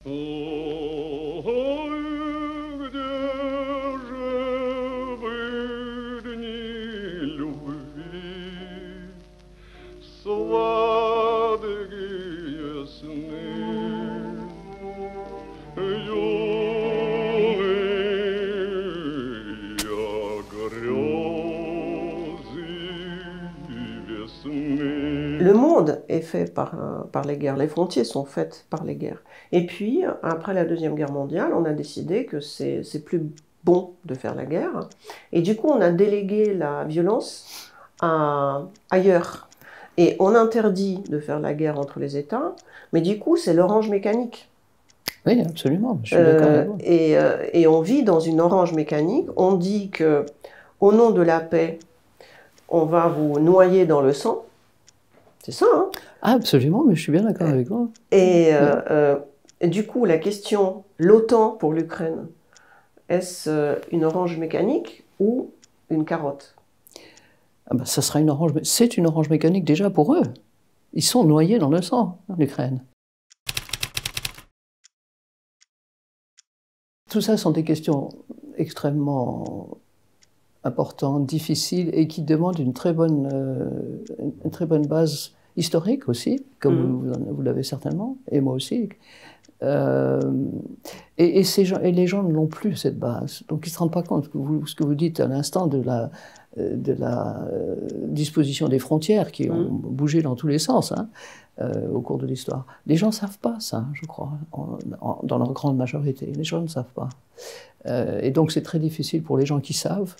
Ой, где же вы дни любви, сладкие сны, юные грезы весны. Le monde est fait par les guerres, les frontières sont faites par les guerres. Et puis, après la Deuxième Guerre mondiale, on a décidé que c'est plus bon de faire la guerre. Et du coup, on a délégué la violence ailleurs. Et on interdit de faire la guerre entre les États, mais du coup, c'est l'orange mécanique. Oui, absolument, je suis d'accord avec vous. Et on vit dans une orange mécanique. On dit que, au nom de la paix, on va vous noyer dans le sang. C'est ça, hein? Ah, absolument, mais je suis bien d'accord avec vous. Et du coup, la question, l'OTAN pour l'Ukraine, est-ce une orange mécanique ou une carotte? Ah ben, ça sera une orange, c'est une orange mécanique déjà pour eux. Ils sont noyés dans le sang, en Ukraine. Tout ça sont des questions extrêmement importantes, difficiles et qui demandent une très bonne base historique aussi, comme vous l'avez certainement, et moi aussi. Et les gens ne l'ont plus, cette base. Donc ils ne se rendent pas compte que ce que vous dites à l'instant de la disposition des frontières qui ont bougé dans tous les sens au cours de l'histoire. Les gens ne savent pas ça, je crois, dans leur grande majorité. Les gens ne savent pas. Et donc c'est très difficile pour les gens qui savent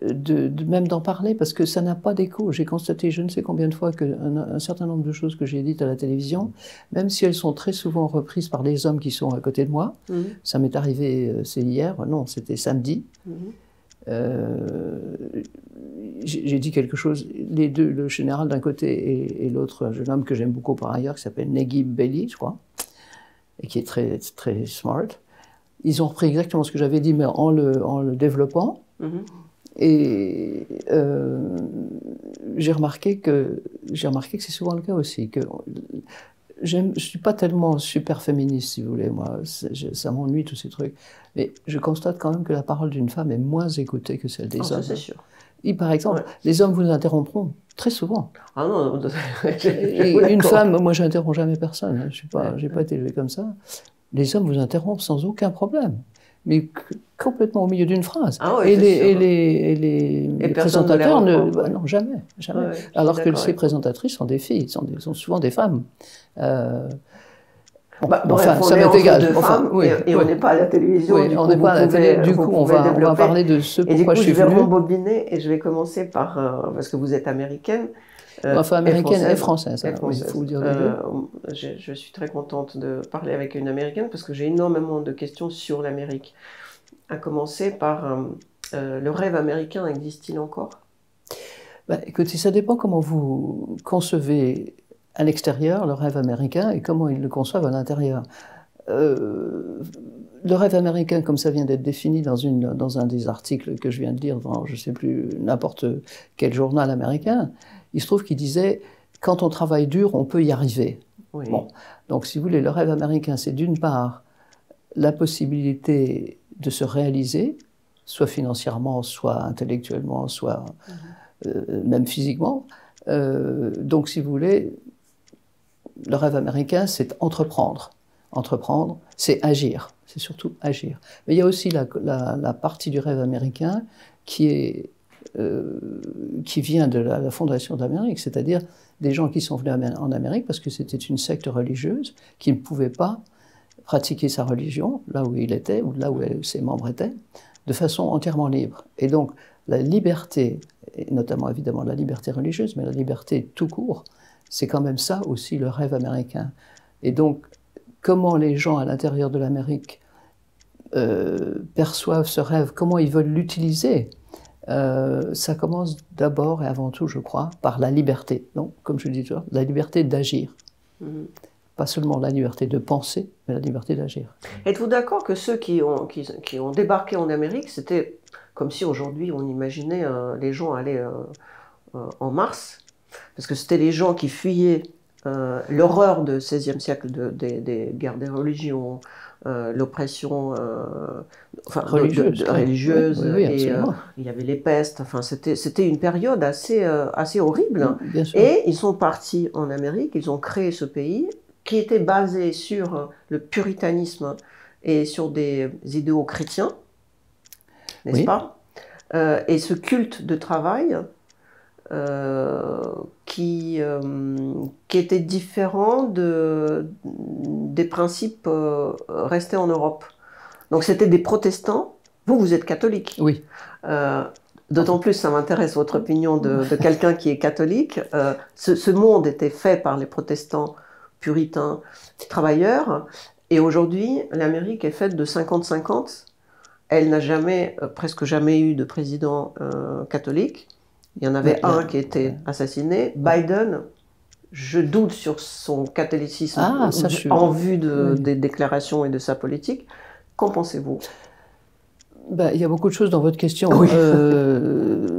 même d'en parler, parce que ça n'a pas d'écho. J'ai constaté je ne sais combien de fois qu'un certain nombre de choses que j'ai dites à la télévision, même si elles sont très souvent reprises par les hommes qui sont à côté de moi, ça m'est arrivé, c'est hier, non, c'était samedi, j'ai dit quelque chose, les deux, le général d'un côté et l'autre, un jeune homme que j'aime beaucoup par ailleurs, qui s'appelle Neguib Belli, je crois, et qui est très, très smart, ils ont repris exactement ce que j'avais dit, mais en le développant. Et j'ai remarqué que c'est souvent le cas aussi, que je ne suis pas tellement super féministe, si vous voulez, moi, ça m'ennuie tous ces trucs, mais je constate quand même que la parole d'une femme est moins écoutée que celle des hommes. C'est sûr. Et par exemple, les hommes vous interrompront très souvent. Ah non, et une femme, moi je n'interromps jamais personne, hein, j'ai pas été élevé comme ça. Les hommes vous interrompent sans aucun problème, mais complètement au milieu d'une phrase. Ah ouais, et les présentateurs, non, jamais. Ouais, alors que ces présentatrices sont des filles, sont souvent des femmes. Enfin, ça m'est égal. Et on n'est pas à la télévision. Oui, on n'est pas à la télé. Du coup, on va parler de ce pourquoi je suis venue. Je vais rembobiner et je vais commencer par parce que vous êtes américaine. Enfin, américaine et française. Il faut vous dire les deux. Je suis très contente de parler avec une américaine parce que j'ai énormément de questions sur l'Amérique. À commencer par le rêve américain existe-t-il encore? Écoutez, ça dépend comment vous concevez à l'extérieur le rêve américain et comment ils le conçoivent à l'intérieur. Le rêve américain, comme ça vient d'être défini dans un des articles que je viens de lire dans, je ne sais plus, n'importe quel journal américain, il se trouve qu'il disait « quand on travaille dur, on peut y arriver ». Oui. Bon. Donc, si vous voulez, le rêve américain, c'est d'une part la possibilité de se réaliser, soit financièrement, soit intellectuellement, soit même physiquement. Donc, si vous voulez, le rêve américain, c'est entreprendre. Entreprendre, c'est agir. C'est surtout agir. Mais il y a aussi la partie du rêve américain qui vient de la fondation d'Amérique, c'est-à-dire des gens qui sont venus en Amérique parce que c'était une secte religieuse qui ne pouvait pas pratiquer sa religion là où il était ou là où ses membres étaient, de façon entièrement libre. Et donc la liberté, et notamment évidemment la liberté religieuse, mais la liberté tout court, c'est quand même ça aussi le rêve américain. Et donc comment les gens à l'intérieur de l'Amérique perçoivent ce rêve, comment ils veulent l'utiliser, ça commence d'abord et avant tout, je crois, par la liberté. Donc, comme je le dis toujours, la liberté d'agir. Pas seulement la liberté de penser, mais la liberté d'agir. Êtes-vous d'accord que ceux qui ont débarqué en Amérique, c'était comme si aujourd'hui on imaginait les gens aller en Mars, parce que c'était les gens qui fuyaient l'horreur du XVIe siècle des guerres des religions, l'oppression religieuse, oui, et il y avait les pestes. Enfin, c'était une période assez horrible. Bien sûr. Et ils sont partis en Amérique, ils ont créé ce pays qui était basé sur le puritanisme et sur des idéaux chrétiens, n'est-ce pas? Et ce culte de travail qui était différent des principes restés en Europe. Donc c'était des protestants. Vous êtes catholique. Oui. D'autant plus, ça m'intéresse votre opinion de quelqu'un qui est catholique. Ce monde était fait par les protestants puritains travailleurs. Et aujourd'hui, l'Amérique est faite de 50-50. Elle n'a presque jamais eu de président catholique. Il y en avait un qui était assassiné. Biden, je doute sur son catholicisme en vue des déclarations et de sa politique. Qu'en pensez-vous? Il y a beaucoup de choses dans votre question. Oui.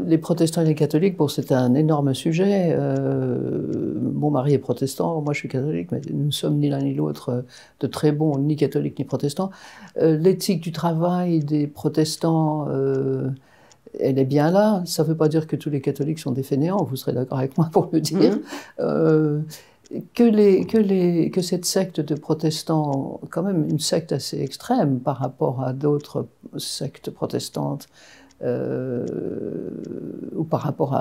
Les protestants et les catholiques, bon, c'est un énorme sujet. Mon mari est protestant, moi je suis catholique, mais nous ne sommes ni l'un ni l'autre de très bons, ni catholiques ni protestants. L'éthique du travail des protestants, elle est bien là. Ça ne veut pas dire que tous les catholiques sont des fainéants, vous serez d'accord avec moi pour le dire. Que cette secte de protestants, quand même une secte assez extrême par rapport à d'autres sectes protestantes, ou par rapport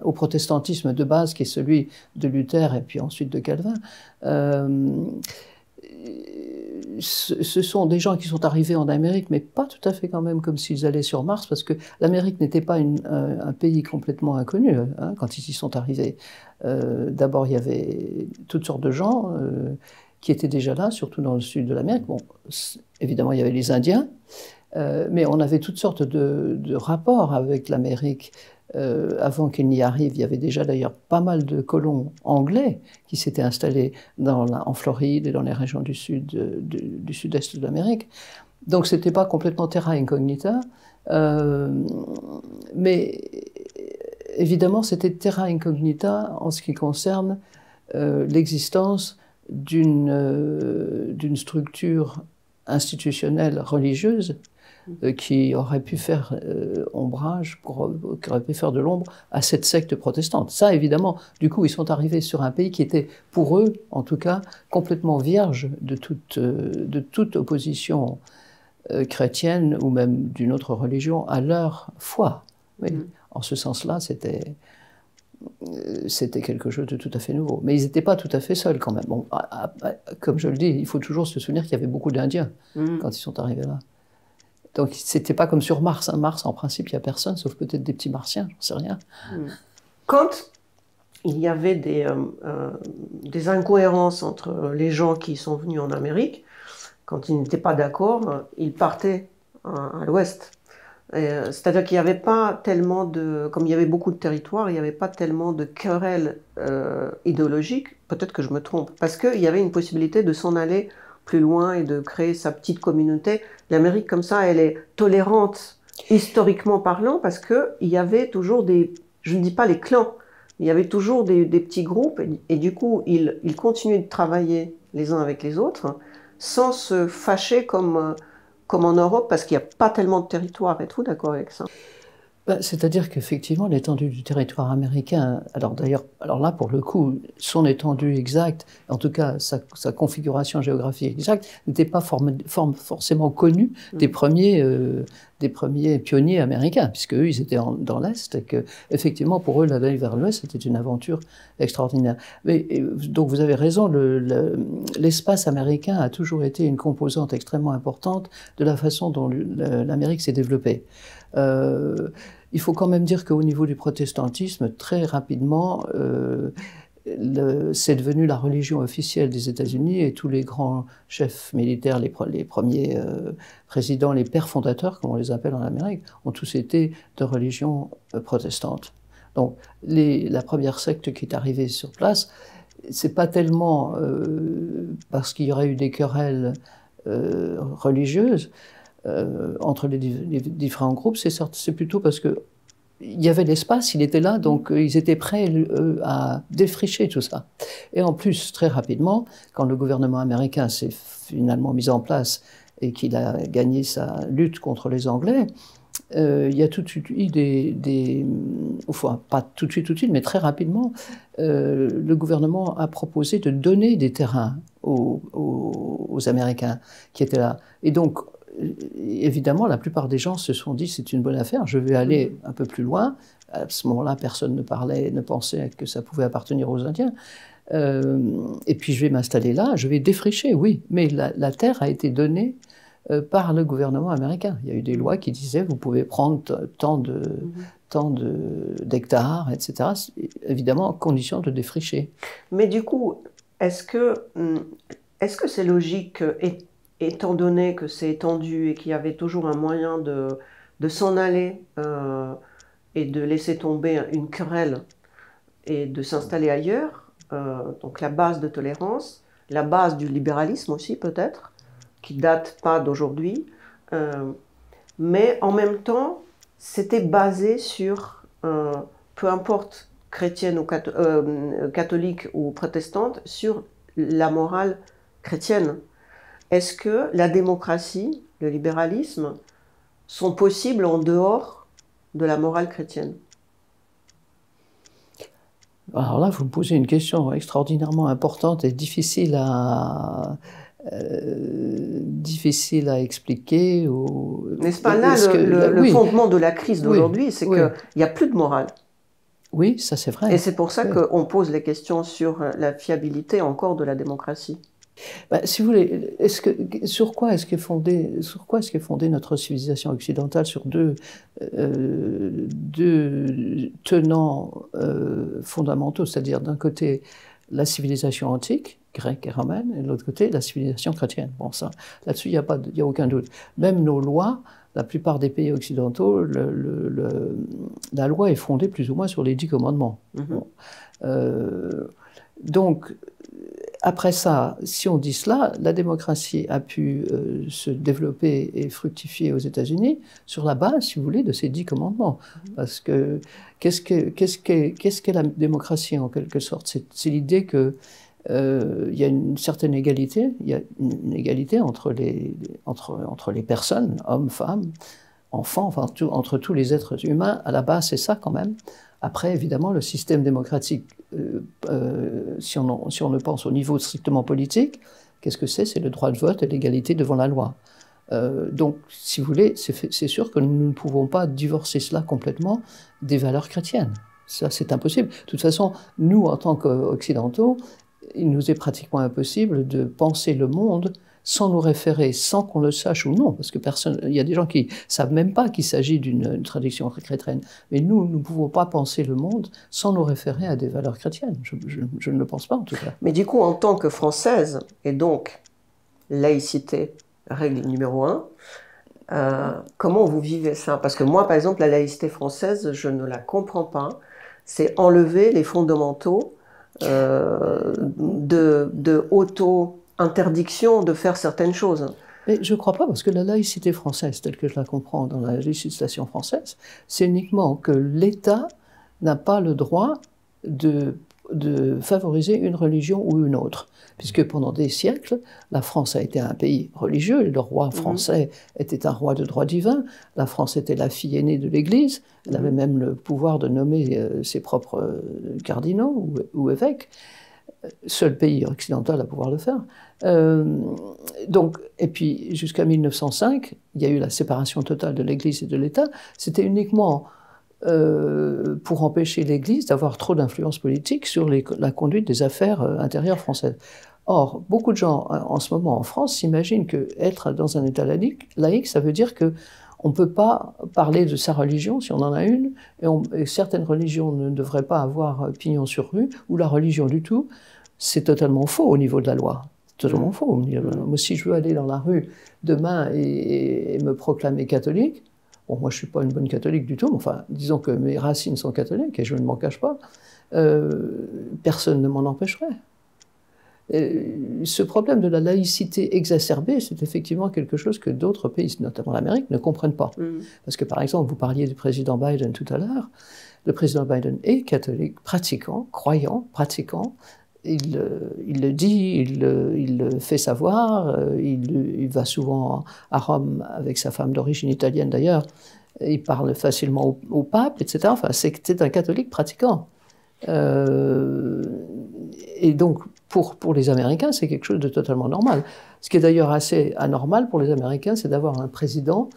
au protestantisme de base qui est celui de Luther et puis ensuite de Calvin, ce sont des gens qui sont arrivés en Amérique, mais pas tout à fait quand même comme s'ils allaient sur Mars, parce que l'Amérique n'était pas un pays complètement inconnu quand ils y sont arrivés. D'abord, il y avait toutes sortes de gens qui étaient déjà là, surtout dans le sud de l'Amérique. Bon, évidemment, il y avait les Indiens, mais on avait toutes sortes de rapports avec l'Amérique. Avant qu'il n'y arrive, il y avait déjà d'ailleurs pas mal de colons anglais qui s'étaient installés en Floride et dans les régions du sud-est de l'Amérique. Donc c'était pas complètement terra incognita, mais évidemment c'était terra incognita en ce qui concerne l'existence d'une structure institutionnelle religieuse qui aurait pu faire ombrage, qui aurait pu faire de l'ombre à cette secte protestante. Ça, évidemment, du coup, ils sont arrivés sur un pays qui était, pour eux, en tout cas, complètement vierge de toute opposition chrétienne ou même d'une autre religion à leur foi. Oui. En ce sens-là, c'était quelque chose de tout à fait nouveau. Mais ils n'étaient pas tout à fait seuls quand même. Bon, comme je le dis, il faut toujours se souvenir qu'il y avait beaucoup d'Indiens quand ils sont arrivés là. Donc, c'était pas comme sur Mars. Mars, en principe, il n'y a personne, sauf peut-être des petits martiens, j'en sais rien. Quand il y avait des incohérences entre les gens qui sont venus en Amérique, quand ils n'étaient pas d'accord, ils partaient à l'ouest. C'est-à-dire qu'il n'y avait pas tellement comme il y avait beaucoup de territoires, il n'y avait pas tellement de querelles idéologiques, peut-être que je me trompe, parce qu'il y avait une possibilité de s'en aller plus loin et de créer sa petite communauté. L'Amérique, comme ça, elle est tolérante, historiquement parlant, parce qu'il y avait toujours je ne dis pas les clans, il y avait toujours des petits groupes, et du coup, ils continuaient de travailler les uns avec les autres, sans se fâcher comme en Europe, parce qu'il n'y a pas tellement de territoire. Êtes-vous d'accord avec ça? C'est-à-dire qu'effectivement, l'étendue du territoire américain, alors là, pour le coup, son étendue exacte, en tout cas sa configuration géographique exacte, n'était pas forcément connue des premiers pionniers américains, puisque eux, ils étaient dans l'Est, et que, effectivement, pour eux, l'aller vers l'Ouest, c'était une aventure extraordinaire. Donc, vous avez raison, l'espace américain a toujours été une composante extrêmement importante de la façon dont l'Amérique s'est développée. Il faut quand même dire qu'au niveau du protestantisme, très rapidement, c'est devenu la religion officielle des États-Unis, et tous les grands chefs militaires, les premiers présidents, les pères fondateurs, comme on les appelle en Amérique, ont tous été de religion protestante. Donc la première secte qui est arrivée sur place, c'est pas tellement parce qu'il y aurait eu des querelles religieuses, entre les différents groupes, c'est plutôt parce que il y avait l'espace, il était là, donc ils étaient prêts à défricher tout ça. Et en plus, très rapidement, quand le gouvernement américain s'est finalement mis en place et qu'il a gagné sa lutte contre les Anglais, il y a tout de suite eu enfin, pas tout de suite, mais très rapidement, le gouvernement a proposé de donner des terrains aux Américains qui étaient là. Et donc, évidemment, la plupart des gens se sont dit c'est une bonne affaire, je vais aller un peu plus loin. À ce moment-là, personne ne pensait que ça pouvait appartenir aux Indiens. Et puis je vais m'installer là, je vais défricher, oui, mais la terre a été donnée par le gouvernement américain. Il y a eu des lois qui disaient vous pouvez prendre tant d'hectares, etc. Évidemment, en condition de défricher. Mais du coup, est-ce que c'est logique, étant donné que c'est étendu et qu'il y avait toujours un moyen de s'en aller et de laisser tomber une querelle et de s'installer ailleurs, donc la base de tolérance, la base du libéralisme aussi peut-être, qui date pas d'aujourd'hui, mais en même temps, c'était basé sur, peu importe chrétienne ou catholique ou protestante, sur la morale chrétienne. Est-ce que la démocratie, le libéralisme, sont possibles en dehors de la morale chrétienne? Alors là, vous me posez une question extraordinairement importante et difficile à expliquer. N'est-ce pas là le fondement de la crise d'aujourd'hui, c'est qu'il n'y a plus de morale. Oui, ça c'est vrai. Et c'est pour ça qu'on pose les questions sur la fiabilité encore de la démocratie. Si vous voulez, sur quoi est-ce qu'est fondée notre civilisation occidentale? Sur deux tenants fondamentaux, c'est-à-dire d'un côté la civilisation antique, grecque et romaine, et de l'autre côté la civilisation chrétienne. Bon, ça, là-dessus, il n'y a aucun doute. Même nos lois, la plupart des pays occidentaux, la loi est fondée plus ou moins sur les 10 commandements. Bon. Donc, après ça, si on dit cela, la démocratie a pu se développer et fructifier aux États-Unis sur la base, si vous voulez, de ces 10 commandements. Parce que qu'est-ce qu'est la démocratie en quelque sorte? C'est l'idée que il y a une certaine égalité, il y a une égalité entre les personnes, hommes, femmes, enfants, enfin entre tous les êtres humains. À la base, c'est ça quand même. Après, évidemment, le système démocratique, si on le pense au niveau strictement politique, qu'est-ce que c'est? C'est le droit de vote et l'égalité devant la loi. Donc, si vous voulez, c'est sûr que nous ne pouvons pas divorcer cela complètement des valeurs chrétiennes. Ça, c'est impossible. De toute façon, nous, en tant qu'occidentaux, il nous est pratiquement impossible de penser le monde sans nous référer, sans qu'on le sache ou non, parce que il y a des gens qui ne savent même pas qu'il s'agit d'une tradition chrétienne. Mais nous ne pouvons pas penser le monde sans nous référer à des valeurs chrétiennes. Je ne le pense pas, en tout cas. Mais du coup, en tant que Française, et donc laïcité, règle numéro 1, comment vous vivez ça? Parce que moi, par exemple, la laïcité française, je ne la comprends pas. C'est enlever les fondamentaux de auto-interdiction de faire certaines choses. Mais je ne crois pas, parce que la laïcité française, telle que je la comprends dans la législation française, c'est uniquement que l'État n'a pas le droit de favoriser une religion ou une autre. Puisque pendant des siècles, la France a été un pays religieux, et le roi français était un roi de droit divin, la France était la fille aînée de l'Église, elle avait même le pouvoir de nommer ses propres cardinaux ou évêques, seul pays occidental à pouvoir le faire. Donc, et puis jusqu'à 1905, il y a eu la séparation totale de l'Église et de l'État, c'était uniquement pour empêcher l'Église d'avoir trop d'influence politique sur la conduite des affaires intérieures françaises. Or, beaucoup de gens en ce moment en France s'imaginent qu'être dans un État laïque, ça veut dire qu'on ne peut pas parler de sa religion, si on en a une, et certaines religions ne devraient pas avoir pignon sur rue, ou la religion du tout. C'est totalement faux au niveau de la loi. Totalement faux. Moi, si je veux aller dans la rue demain et me proclamer catholique, bon, moi, je ne suis pas une bonne catholique du tout, mais enfin, disons que mes racines sont catholiques, et je ne m'en cache pas, personne ne m'en empêcherait. Ce problème de la laïcité exacerbée, c'est effectivement quelque chose que d'autres pays, notamment l'Amérique, ne comprennent pas. Parce que, par exemple, vous parliez du président Biden tout à l'heure. Le président Biden est catholique, pratiquant, croyant, pratiquant. Il le dit, il le fait savoir. Il va souvent à Rome avec sa femme d'origine italienne d'ailleurs. Il parle facilement au pape, etc. Enfin, c'est un catholique pratiquant. Et donc, pour les Américains, c'est quelque chose de totalement normal. Ce qui est d'ailleurs assez anormal pour les Américains, c'est d'avoir un président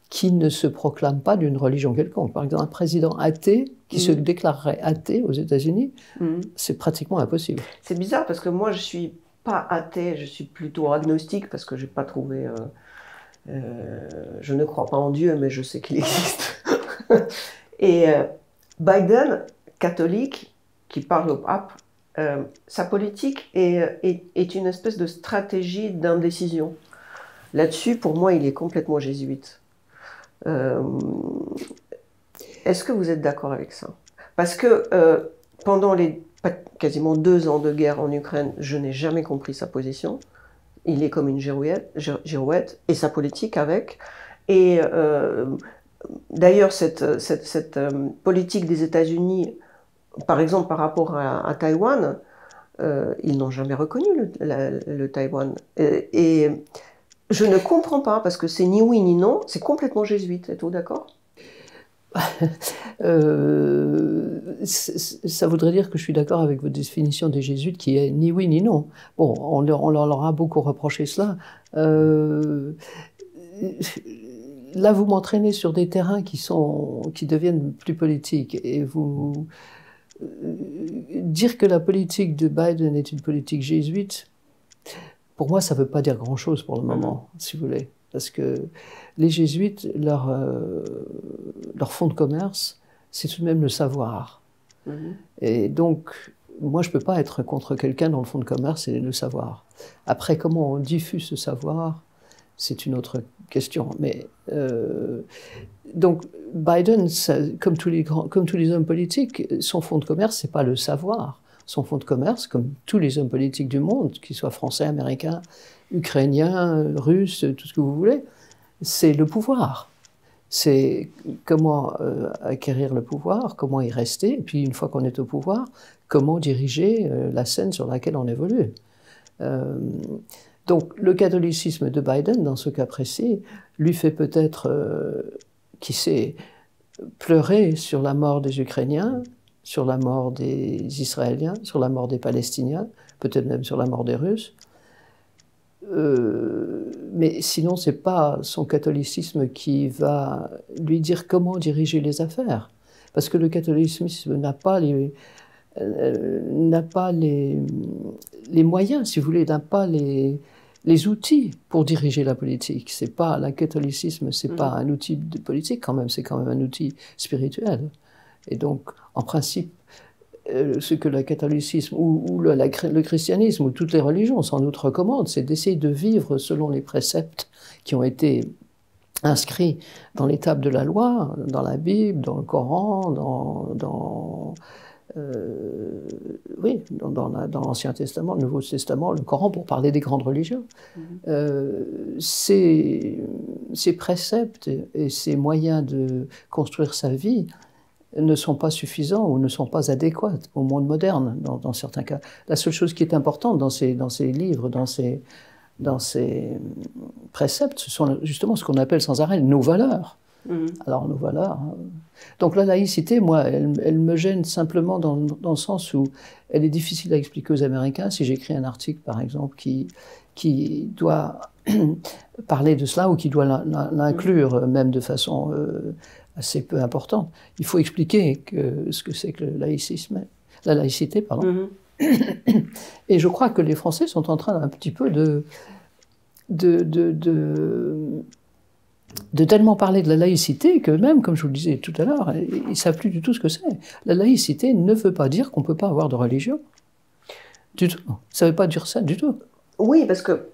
qui ne se proclame pas d'une religion quelconque. Par exemple, un président athée qui se déclarerait athée aux États-Unis, c'est pratiquement impossible. C'est bizarre parce que moi, je ne suis pas athée, je suis plutôt agnostique parce que je n'ai pas trouvé... je ne crois pas en Dieu, mais je sais qu'il existe. Et Biden, catholique, qui parle au pape, sa politique est une espèce de stratégie d'indécision. Là-dessus, pour moi, il est complètement jésuite. Est-ce que vous êtes d'accord avec ça? Parce que pendant les quasiment 2 ans de guerre en Ukraine, je n'ai jamais compris sa position. Il est comme une girouette et sa politique avec. Et d'ailleurs, cette politique des États-Unis, par exemple par rapport à Taïwan, ils n'ont jamais reconnu le Taïwan. Et je ne comprends pas, parce que c'est ni oui ni non, c'est complètement jésuite. Êtes-vous d'accord? Ça voudrait dire que je suis d'accord avec votre définition des jésuites qui est ni oui ni non. Bon, on leur a beaucoup reproché cela. Là, vous m'entraînez sur des terrains qui deviennent plus politiques. Et vous dire que la politique de Biden est une politique jésuite, pour moi, ça ne veut pas dire grand-chose pour le moment, si vous voulez. Parce que les jésuites, leur fonds de commerce, c'est tout de même le savoir. Et donc, moi, je ne peux pas être contre quelqu'un dont le fonds de commerce est le savoir. Après, comment on diffuse ce savoir, c'est une autre question. Mais, donc, Biden, comme tous les hommes politiques, son fonds de commerce, ce n'est pas le savoir. Son fonds de commerce, comme tous les hommes politiques du monde, qu'ils soient français, américains, ukrainiens, russes, tout ce que vous voulez, c'est le pouvoir. C'est comment acquérir le pouvoir, comment y rester, et puis une fois qu'on est au pouvoir, comment diriger la scène sur laquelle on évolue. Donc le catholicisme de Biden, dans ce cas précis, lui fait peut-être, qui sait, pleurer sur la mort des Ukrainiens, sur la mort des Israéliens, sur la mort des Palestiniens, peut-être même sur la mort des Russes. Mais sinon, ce n'est pas son catholicisme qui va lui dire comment diriger les affaires. Parce que le catholicisme n'a pas les moyens, si vous voulez, n'a pas les outils pour diriger la politique. Le catholicisme, ce n'est pas un outil de politique quand même, c'est quand même un outil spirituel. Et donc, en principe, ce que le catholicisme ou le christianisme ou toutes les religions sans doute recommandent, c'est d'essayer de vivre selon les préceptes qui ont été inscrits dans les tables de la loi, dans la Bible, dans le Coran, dans l'Ancien Testament, le Nouveau Testament, le Coran, pour parler des grandes religions. Ces préceptes et ces moyens de construire sa vie ne sont pas suffisants ou ne sont pas adéquats au monde moderne, dans certains cas. La seule chose qui est importante dans ces livres, dans ces préceptes, ce sont justement ce qu'on appelle sans arrêt nos valeurs. Alors, nos valeurs... Donc la laïcité, moi, elle me gêne simplement dans le sens où elle est difficile à expliquer aux Américains. Si j'écris un article, par exemple, qui doit parler de cela ou qui doit l'inclure même de façon... assez peu importante. Il faut expliquer ce que c'est que la laïcité, pardon. Et je crois que les Français sont en train un petit peu de tellement parler de la laïcité que même, comme je vous le disais tout à l'heure, ils ne savent plus du tout ce que c'est. La laïcité ne veut pas dire qu'on ne peut pas avoir de religion. Du tout. Ça ne veut pas dire ça du tout. Oui, parce que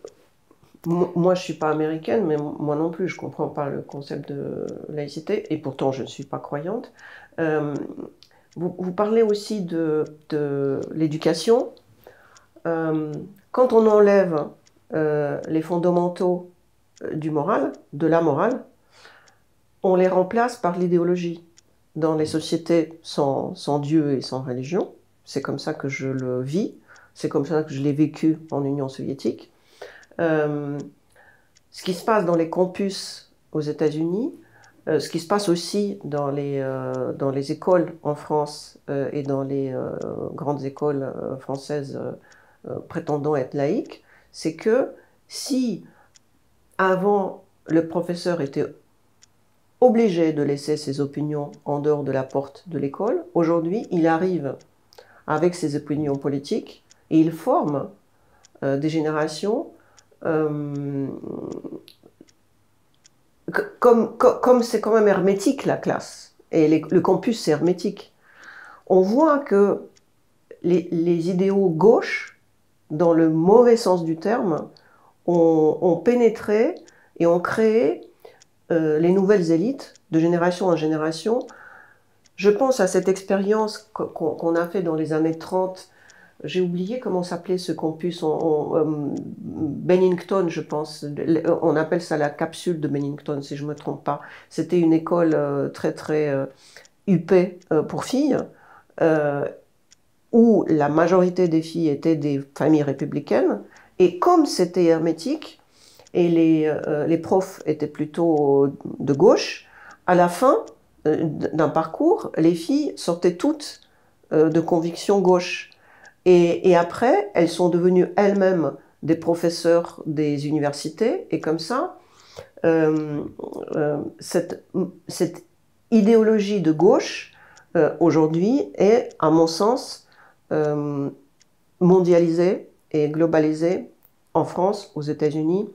moi, je ne suis pas américaine, mais moi non plus, je ne comprends pas le concept de laïcité, et pourtant, je ne suis pas croyante. Vous parlez aussi de l'éducation. quand on enlève les fondamentaux du moral, de la morale, on les remplace par l'idéologie. Dans les sociétés sans Dieu et sans religion, c'est comme ça que je le vis, c'est comme ça que je l'ai vécu en Union soviétique. Ce qui se passe dans les campus aux États-Unis, ce qui se passe aussi dans les écoles en France et dans les grandes écoles françaises prétendant être laïques, c'est que si avant le professeur était obligé de laisser ses opinions en dehors de la porte de l'école, aujourd'hui il arrive avec ses opinions politiques et il forme des générations comme c'est quand même hermétique la classe, et le campus c'est hermétique, on voit que les idéaux gauches, dans le mauvais sens du terme, ont pénétré et ont créé les nouvelles élites de génération en génération. Je pense à cette expérience qu'on a fait dans les années 30. J'ai oublié comment s'appelait ce campus, Bennington, je pense. On appelle ça la capsule de Bennington, si je ne me trompe pas. C'était une école très, très huppée pour filles, où la majorité des filles étaient des familles républicaines. Et comme c'était hermétique, et les profs étaient plutôt de gauche, à la fin d'un parcours, les filles sortaient toutes de conviction gauche. Et après, elles sont devenues elles-mêmes des professeurs des universités, et comme ça, cette idéologie de gauche, aujourd'hui, est, à mon sens, mondialisée et globalisée en France, aux États-Unis.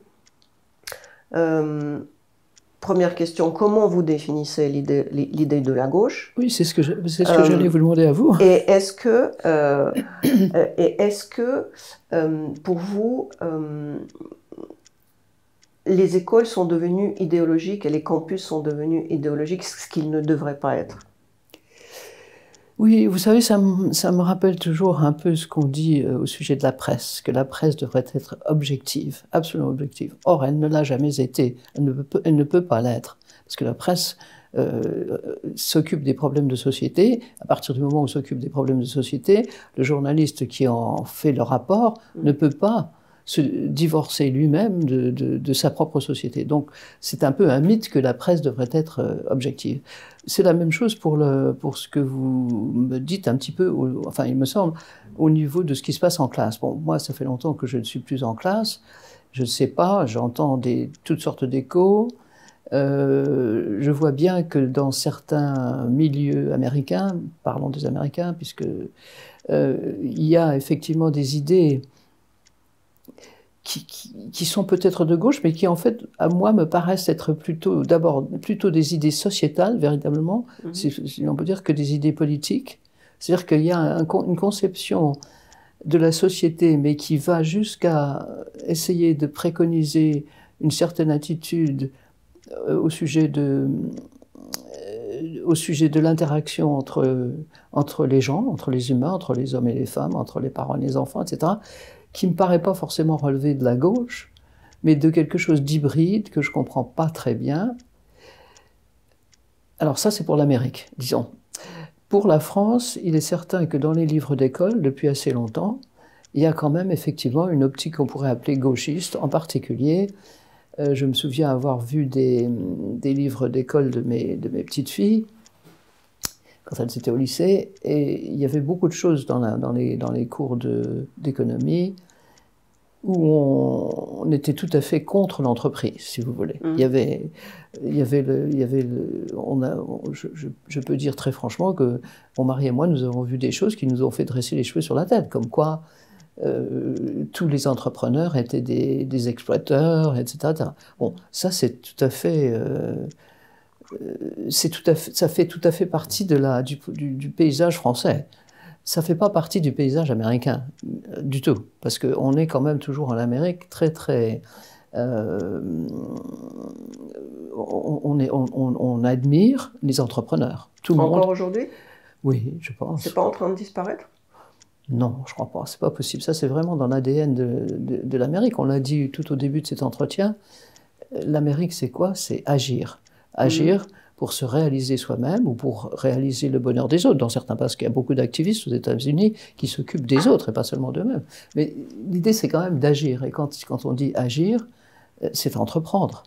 Première question, comment vous définissez l'idée de la gauche? Oui, c'est ce que j'allais vous demander à vous. Et est-ce que, pour vous, les écoles sont devenues idéologiques et les campus sont devenus idéologiques, ce qu'ils ne devraient pas être? Oui, vous savez, ça me rappelle toujours un peu ce qu'on dit au sujet de la presse, que la presse devrait être objective, absolument objective. Or, elle ne l'a jamais été, elle ne peut pas l'être, parce que la presse s'occupe des problèmes de société. À partir du moment où s'occupe des problèmes de société, le journaliste qui en fait le rapport ne peut pas se divorcer lui-même de sa propre société. Donc, c'est un peu un mythe que la presse devrait être objective. C'est la même chose pour ce que vous me dites un petit peu, enfin, il me semble, au niveau de ce qui se passe en classe. Bon, moi, ça fait longtemps que je ne suis plus en classe. Je ne sais pas, j'entends toutes sortes d'échos. Je vois bien que dans certains milieux américains, parlons des Américains, puisque il y a effectivement des idées qui sont peut-être de gauche, mais qui en fait, à moi, me paraissent être plutôt des idées sociétales, véritablement, si on peut dire, que des idées politiques. C'est-à-dire qu'il y a une conception de la société, mais qui va jusqu'à essayer de préconiser une certaine attitude au sujet de l'interaction entre les gens, entre les humains, entre les hommes et les femmes, entre les parents et les enfants, etc., qui ne me paraît pas forcément relever de la gauche, mais de quelque chose d'hybride que je ne comprends pas très bien. Alors ça, c'est pour l'Amérique, disons. Pour la France, il est certain que dans les livres d'école, depuis assez longtemps, il y a quand même effectivement une optique qu'on pourrait appeler gauchiste, en particulier. Je me souviens avoir vu des livres d'école de mes petites filles, quand elles étaient au lycée, et il y avait beaucoup de choses dans les cours d'économie où on était tout à fait contre l'entreprise, si vous voulez. Je peux dire très franchement que mon mari et moi, nous avons vu des choses qui nous ont fait dresser les cheveux sur la tête, comme quoi tous les entrepreneurs étaient des exploiteurs, etc. Bon, ça c'est tout à fait... ça fait tout à fait partie du paysage français. Ça ne fait pas partie du paysage américain, du tout, parce qu'on est quand même toujours en Amérique très, très... on admire les entrepreneurs. Tout le monde. Encore aujourd'hui? Oui, je pense. C'est pas en train de disparaître? Non, je crois pas, c'est pas possible. Ça, c'est vraiment dans l'ADN de l'Amérique. On l'a dit tout au début de cet entretien. L'Amérique, c'est quoi? C'est agir. Agir pour se réaliser soi-même ou pour réaliser le bonheur des autres. Dans certains, parce qu'il y a beaucoup d'activistes aux États-Unis qui s'occupent des autres et pas seulement d'eux-mêmes. Mais l'idée, c'est quand même d'agir. Et quand on dit agir, c'est entreprendre.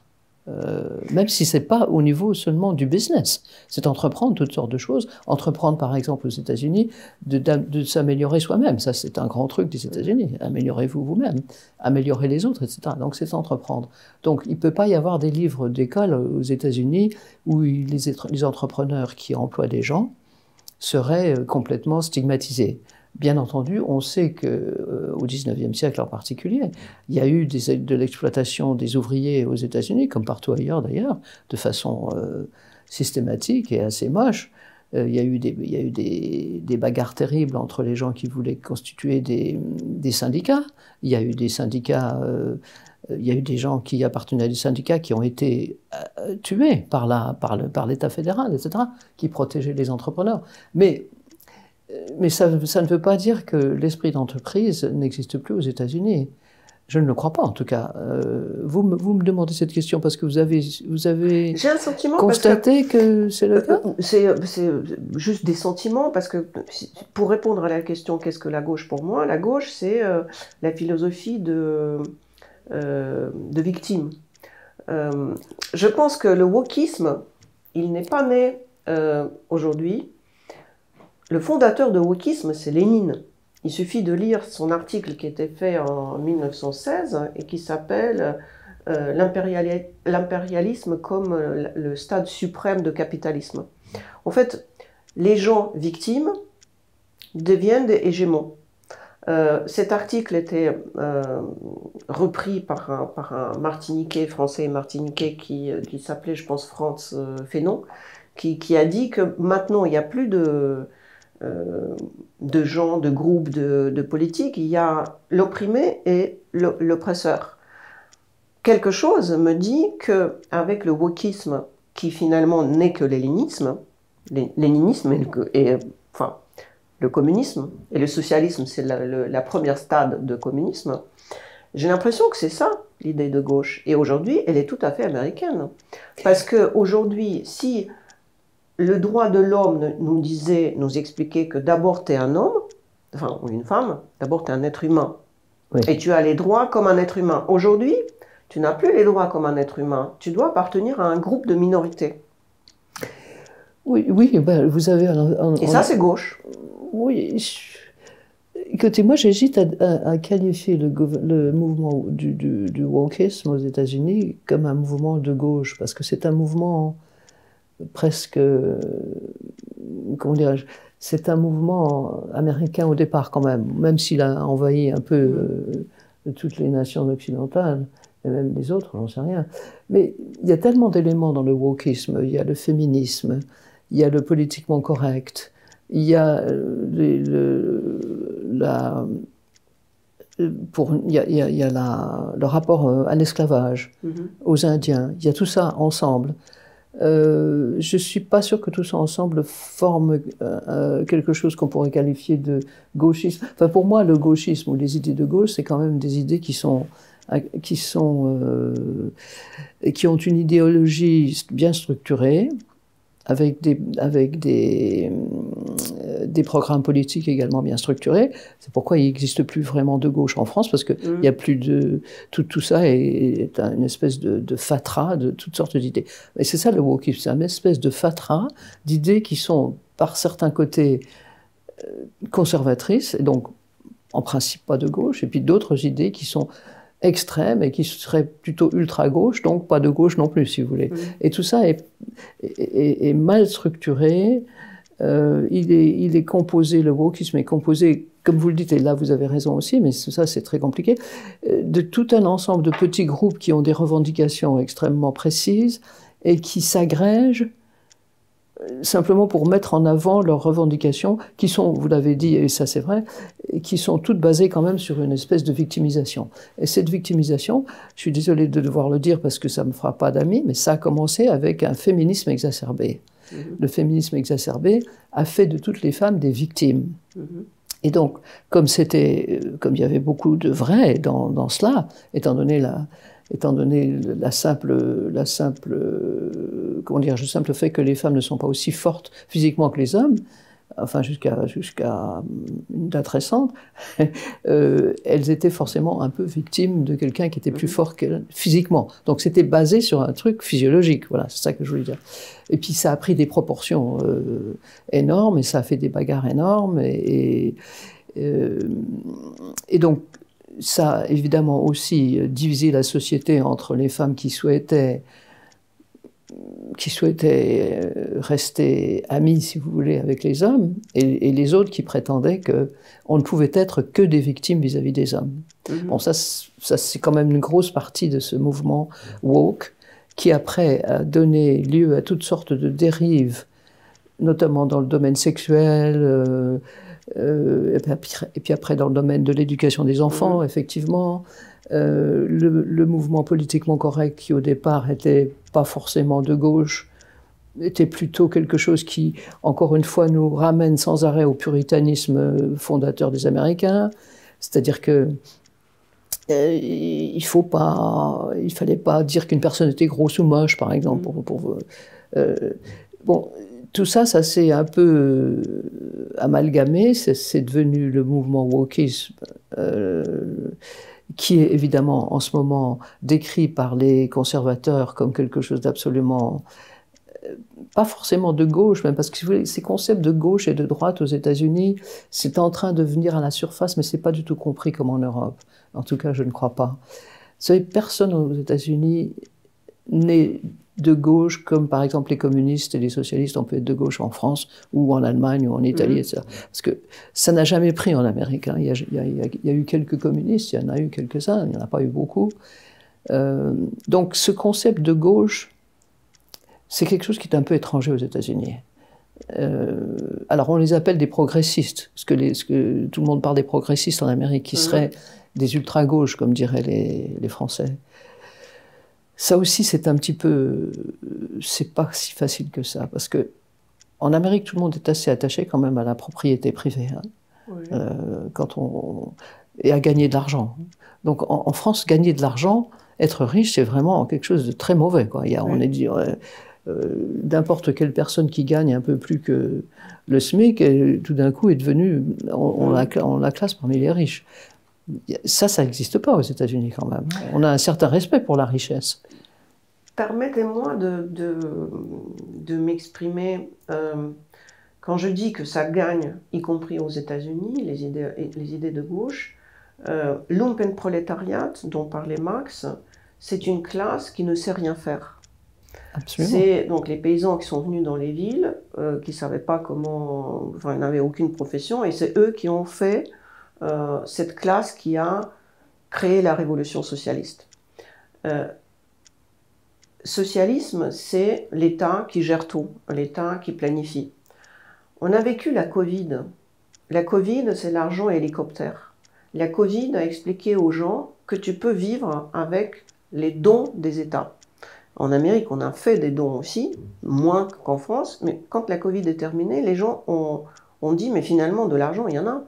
Même si ce n'est pas au niveau seulement du business. C'est entreprendre toutes sortes de choses. Entreprendre, par exemple, aux États-Unis, de s'améliorer soi-même. Ça, c'est un grand truc des États-Unis. Améliorez-vous vous-même. Améliorer les autres, etc. Donc, c'est entreprendre. Donc, il ne peut pas y avoir des livres d'école aux États-Unis où les entrepreneurs qui emploient des gens seraient complètement stigmatisés. Bien entendu, on sait qu'au XIXe siècle en particulier, il y a eu de l'exploitation des ouvriers aux États-Unis, comme partout ailleurs d'ailleurs, de façon systématique et assez moche. Il y a eu des bagarres terribles entre les gens qui voulaient constituer des syndicats. Il y a eu des syndicats, il y a eu des gens qui appartenaient à des syndicats qui ont été tués par l'État fédéral, etc., qui protégeaient les entrepreneurs. Mais ça ne veut pas dire que l'esprit d'entreprise n'existe plus aux États-Unis. Je ne le crois pas, en tout cas. Vous me demandez cette question parce que vous avez J'ai un sentiment constaté que c'est le cas. C'est juste des sentiments, parce que pour répondre à la question « qu'est-ce que la gauche pour moi ?», la gauche, c'est la philosophie de victime. Je pense que le wokisme, il n'est pas né aujourd'hui. Le fondateur de wokisme, c'est Lénine. Il suffit de lire son article qui était fait en 1916 et qui s'appelle l'impérialisme comme le stade suprême de capitalisme. En fait, les gens victimes deviennent des hégémons. Cet article était repris par un Martiniquais, français martiniquais qui s'appelait, je pense, Franz Fanon, qui a dit que maintenant il n'y a plus de gens, de groupes, de politiques, il y a l'opprimé et l'oppresseur. Quelque chose me dit qu'avec le wokisme, qui finalement n'est que léninisme et enfin, le communisme, et le socialisme, c'est la première stade de communisme, j'ai l'impression que c'est ça, l'idée de gauche. Et aujourd'hui, elle est tout à fait américaine. Parce qu'aujourd'hui, si le droit de l'homme nous expliquait que d'abord tu es un homme, enfin, ou une femme, d'abord tu es un être humain. Oui. Et tu as les droits comme un être humain. Aujourd'hui, tu n'as plus les droits comme un être humain. Tu dois appartenir à un groupe de minorités. Oui, ben, vous avez... Et ça, c'est gauche. Oui. Écoutez, moi, j'hésite à qualifier le mouvement du wokisme aux États-Unis comme un mouvement de gauche, parce que c'est un mouvement presque, comment dirais-je, c'est un mouvement américain au départ quand même s'il a envahi un peu toutes les nations occidentales, et même les autres, j'en sais rien. Mais il y a tellement d'éléments dans le wokisme, il y a le féminisme, il y a le politiquement correct, il y a le rapport à l'esclavage, aux Indiens, il y a tout ça ensemble. Je ne suis pas sûr que tout ça ensemble forme quelque chose qu'on pourrait qualifier de gauchisme. Enfin, pour moi, le gauchisme ou les idées de gauche, c'est quand même des idées qui ont une idéologie bien structurée, avec des programmes politiques également bien structurés. C'est pourquoi il n'existe plus vraiment de gauche en France, parce qu'il n'y a plus de... Tout ça est une espèce de fatras de toutes sortes d'idées. Et c'est ça le wokisme, c'est une espèce de fatras d'idées qui sont, par certains côtés, conservatrices, et donc en principe pas de gauche, et puis d'autres idées qui sont extrême et qui serait plutôt ultra-gauche, donc pas de gauche non plus, si vous voulez. Et tout ça est mal structuré, il est composé, le wokisme est composé, comme vous le dites, et là vous avez raison aussi, mais ça c'est très compliqué, de tout un ensemble de petits groupes qui ont des revendications extrêmement précises et qui s'agrègent simplement pour mettre en avant leurs revendications, qui sont, vous l'avez dit, et ça c'est vrai, qui sont toutes basées quand même sur une espèce de victimisation. Et cette victimisation, je suis désolée de devoir le dire parce que ça ne me fera pas d'amis, mais ça a commencé avec un féminisme exacerbé. Le féminisme exacerbé a fait de toutes les femmes des victimes. Et donc, comme il y avait beaucoup de vrai dans cela, étant donné le simple fait que les femmes ne sont pas aussi fortes physiquement que les hommes, enfin jusqu'à une date récente, elles étaient forcément un peu victimes de quelqu'un qui était plus fort qu'elles physiquement. Donc c'était basé sur un truc physiologique, voilà, c'est ça que je voulais dire. Et puis ça a pris des proportions énormes, et ça a fait des bagarres énormes, et donc ça a évidemment aussi divisé la société entre les femmes qui souhaitaient rester amies, si vous voulez, avec les hommes, et les autres qui prétendaient qu'on ne pouvait être que des victimes vis-à-vis des hommes. Bon, ça c'est quand même une grosse partie de ce mouvement woke, qui après a donné lieu à toutes sortes de dérives, notamment dans le domaine sexuel, et puis après dans le domaine de l'éducation des enfants, effectivement. Le mouvement politiquement correct, qui au départ n'était pas forcément de gauche, était plutôt quelque chose qui, encore une fois, nous ramène sans arrêt au puritanisme fondateur des Américains. C'est-à-dire que il fallait pas dire qu'une personne était grosse ou moche, par exemple. Bon, tout ça s'est un peu amalgamé. C'est devenu le mouvement wokisme, qui est évidemment en ce moment décrit par les conservateurs comme quelque chose d'absolument pas forcément de gauche, même parce que si vous voulez, ces concepts de gauche et de droite aux États-Unis, c'est en train de venir à la surface, mais c'est pas du tout compris comme en Europe. En tout cas, je ne crois pas. Vous savez, personne aux États-Unis n'est de gauche, comme par exemple les communistes et les socialistes, on peut être de gauche en France ou en Allemagne ou en Italie, etc. Parce que ça n'a jamais pris en Amérique. Hein. Il y a eu quelques communistes, il y en a eu quelques-uns, il n'y en a pas eu beaucoup. Donc ce concept de gauche, c'est quelque chose qui est un peu étranger aux États-Unis. Alors on les appelle des progressistes, parce que tout le monde parle des progressistes en Amérique, qui seraient des ultra-gauches, comme diraient les Français. Ça aussi, c'est un petit peu... c'est pas si facile que ça, parce que en Amérique, tout le monde est assez attaché quand même à la propriété privée, hein, et à gagner de l'argent. Donc en France, gagner de l'argent, être riche, c'est vraiment quelque chose de très mauvais, quoi. On est dit... n'importe quelle personne qui gagne un peu plus que le SMIC, tout d'un coup est devenue... on la classe parmi les riches. Ça n'existe pas aux États-Unis quand même. On a un certain respect pour la richesse. Permettez-moi de m'exprimer. Quand je dis que ça gagne, y compris aux États-Unis, les idées de gauche, Lumpenproletariat, dont parlait Marx, c'est une classe qui ne sait rien faire. C'est donc les paysans qui sont venus dans les villes, qui ne savaient pas comment... Enfin, ils n'avaient aucune profession, et c'est eux qui ont fait cette classe qui a créé la révolution socialiste. Socialisme, c'est l'État qui gère tout, l'État qui planifie. On a vécu la Covid. La Covid, c'est l'argent hélicoptère. La Covid a expliqué aux gens que tu peux vivre avec les dons des États. En Amérique, on a fait des dons aussi, moins qu'en France, mais quand la Covid est terminée, les gens ont dit, mais finalement, de l'argent, il y en a.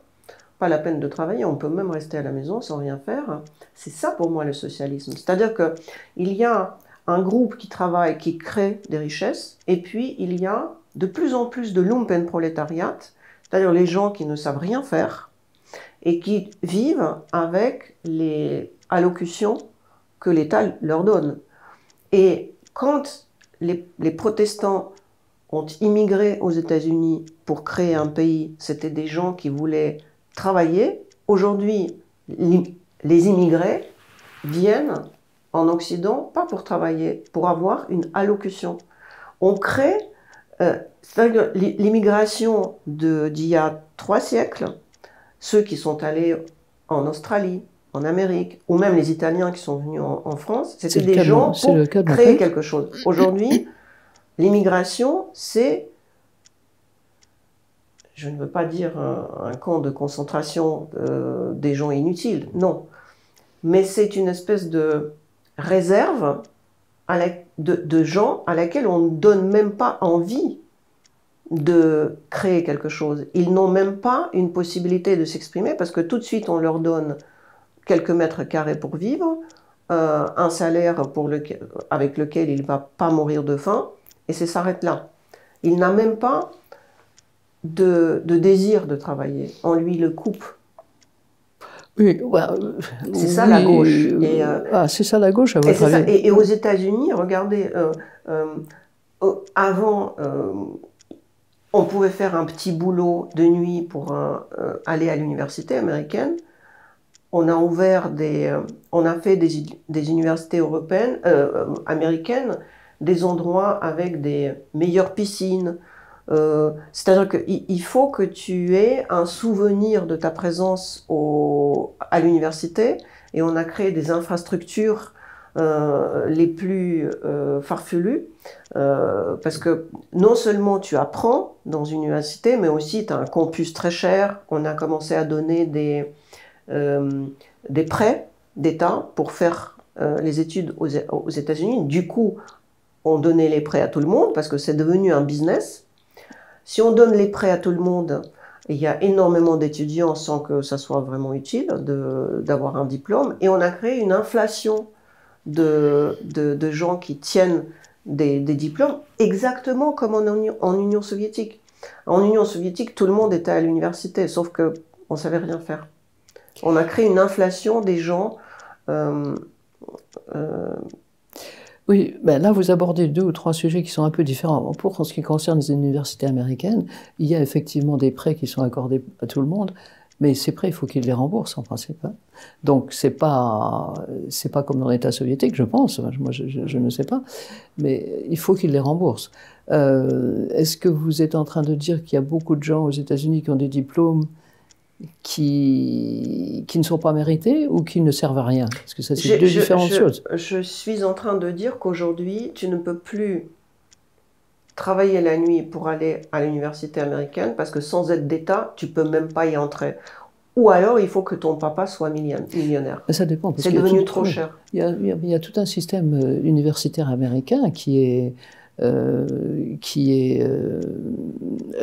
Pas la peine de travailler, on peut même rester à la maison sans rien faire. C'est ça pour moi le socialisme. C'est-à-dire qu'il y a un groupe qui travaille, qui crée des richesses, et puis il y a de plus en plus de Lumpenproletariat, c'est-à-dire les gens qui ne savent rien faire, et qui vivent avec les allocutions que l'État leur donne. Et quand les protestants ont immigré aux États-Unis pour créer un pays, c'était des gens qui voulaient travailler. Aujourd'hui, les immigrés viennent en Occident, pas pour travailler, pour avoir une allocution. On crée, c'est-à-dire l'immigration d'il y a 3 siècles, ceux qui sont allés en Australie, en Amérique, ou même les Italiens qui sont venus en France, c'était des gens pour créer quelque chose. Aujourd'hui, l'immigration, c'est, je ne veux pas dire un camp de concentration des gens inutiles, non. Mais c'est une espèce de réserve de gens à laquelle on ne donne même pas envie de créer quelque chose. Ils n'ont même pas une possibilité de s'exprimer parce que tout de suite on leur donne quelques mètres carrés pour vivre, un salaire avec lequel il ne va pas mourir de faim, et ça s'arrête là. Il n'a même pas de désir de travailler. On lui le coupe. Oui, c'est ça la gauche. C'est ça la gauche à votre avis. Et aux États-Unis, regardez, avant, on pouvait faire un petit boulot de nuit pour aller à l'université américaine. On a fait des universités européennes, américaines, des endroits avec des meilleures piscines. C'est-à-dire qu'il faut que tu aies un souvenir de ta présence à l'université, et on a créé des infrastructures les plus farfelues, parce que non seulement tu apprends dans une université, mais aussi tu as un campus très cher. On a commencé à donner des prêts d'État pour faire les études aux États-Unis. Du coup, on donnait les prêts à tout le monde parce que c'est devenu un business. Si on donne les prêts à tout le monde, il y a énormément d'étudiants sans que ça soit vraiment utile d'avoir un diplôme. Et on a créé une inflation de gens qui tiennent des diplômes, exactement comme en Union soviétique. En Union soviétique, tout le monde était à l'université, sauf qu'on ne savait rien faire. On a créé une inflation des gens. Oui, ben là vous abordez 2 ou 3 sujets qui sont un peu différents. Pour ce qui concerne les universités américaines, il y a effectivement des prêts qui sont accordés à tout le monde, mais ces prêts, il faut qu'ils les remboursent en principe. Donc c'est pas comme dans l'État soviétique, je pense. Moi, je ne sais pas, mais il faut qu'ils les remboursent. Est-ce que vous êtes en train de dire qu'il y a beaucoup de gens aux États-Unis qui ont des diplômes qui ne sont pas mérités ou qui ne servent à rien? Parce que ça, c'est 2 différentes choses. Je suis en train de dire qu'aujourd'hui, tu ne peux plus travailler la nuit pour aller à l'université américaine parce que sans aide d'État, tu ne peux même pas y entrer. Ou alors, il faut que ton papa soit millionnaire. Ça dépend. C'est devenu trop cher. Il y a tout un système universitaire américain qui est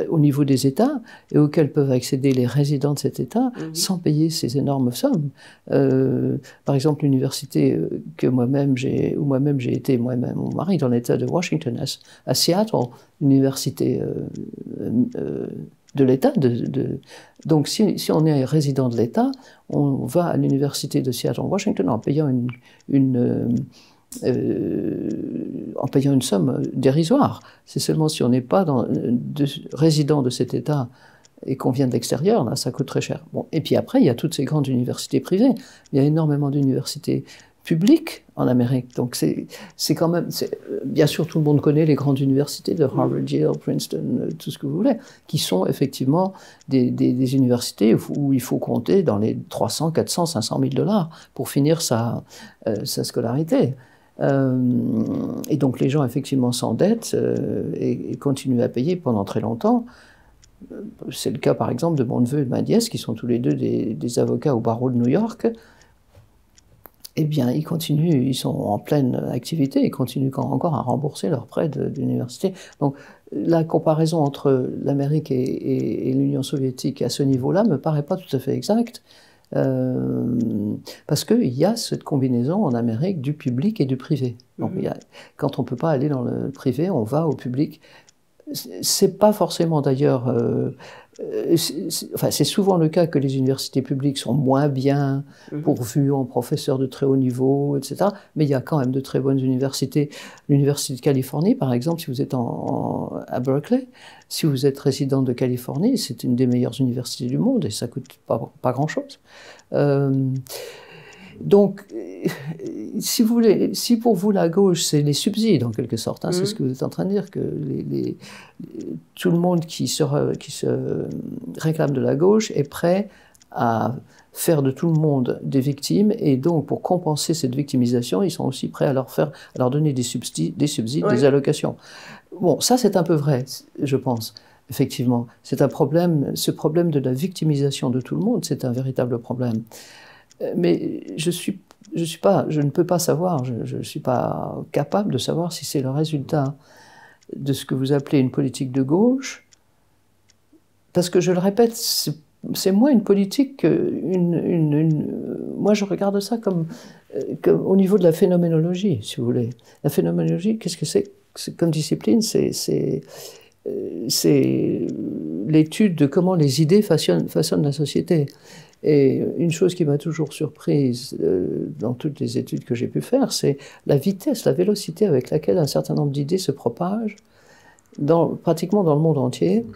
au niveau des États et auquel peuvent accéder les résidents de cet État sans payer ces énormes sommes. Par exemple, l'université où moi-même j'ai été, moi-même, mon mari, dans l'État de Washington, à Seattle, l'université de l'État. Donc, si on est résident de l'État, on va à l'université de Seattle-Washington en payant en payant une somme dérisoire. C'est seulement si on n'est pas résident de cet État et qu'on vient de l'extérieur, là, ça coûte très cher. Bon, et puis après, il y a toutes ces grandes universités privées. Il y a énormément d'universités publiques en Amérique. Donc c'est quand même... Bien sûr, tout le monde connaît les grandes universités de Harvard, Yale, Princeton, tout ce que vous voulez, qui sont effectivement des universités où il faut compter dans les 300, 400, 500 000 $ pour finir sa scolarité. Et donc les gens effectivement s'endettent et continuent à payer pendant très longtemps. C'est le cas par exemple de mon neveu et de ma nièce qui sont tous les deux des avocats au barreau de New York. Eh bien ils continuent, ils sont en pleine activité, ils continuent encore à rembourser leurs prêts d'université. Donc la comparaison entre l'Amérique et l'Union soviétique à ce niveau-là me paraît pas tout à fait exacte. Parce qu'il y a cette combinaison en Amérique du public et du privé. Donc, quand on ne peut pas aller dans le privé, on va au public. C'est pas forcément d'ailleurs... c'est souvent le cas que les universités publiques sont moins bien pourvues en professeurs de très haut niveau, etc. Mais il y a quand même de très bonnes universités. L'Université de Californie, par exemple, si vous êtes à Berkeley, si vous êtes résident de Californie, c'est une des meilleures universités du monde et ça coûte pas grand-chose. Donc, si vous voulez, si pour vous la gauche c'est les subsides en quelque sorte, c'est ce que vous êtes en train de dire, que tout le monde qui se réclame de la gauche est prêt à faire de tout le monde des victimes, et donc pour compenser cette victimisation, ils sont aussi prêts à leur donner des subsides, des allocations. Bon, ça c'est un peu vrai, je pense. Effectivement, c'est un problème. Ce problème de la victimisation de tout le monde, c'est un véritable problème. Mais je ne peux pas savoir, je ne suis pas capable de savoir si c'est le résultat de ce que vous appelez une politique de gauche Parce que je le répète, c'est moins une politique moi je regarde ça comme au niveau de la phénoménologie, si vous voulez. La phénoménologie, qu'est-ce que c'est comme discipline? C'est l'étude de comment les idées façonnent la société. Et une chose qui m'a toujours surprise dans toutes les études que j'ai pu faire, c'est la vitesse, la vélocité avec laquelle un certain nombre d'idées se propagent pratiquement dans le monde entier.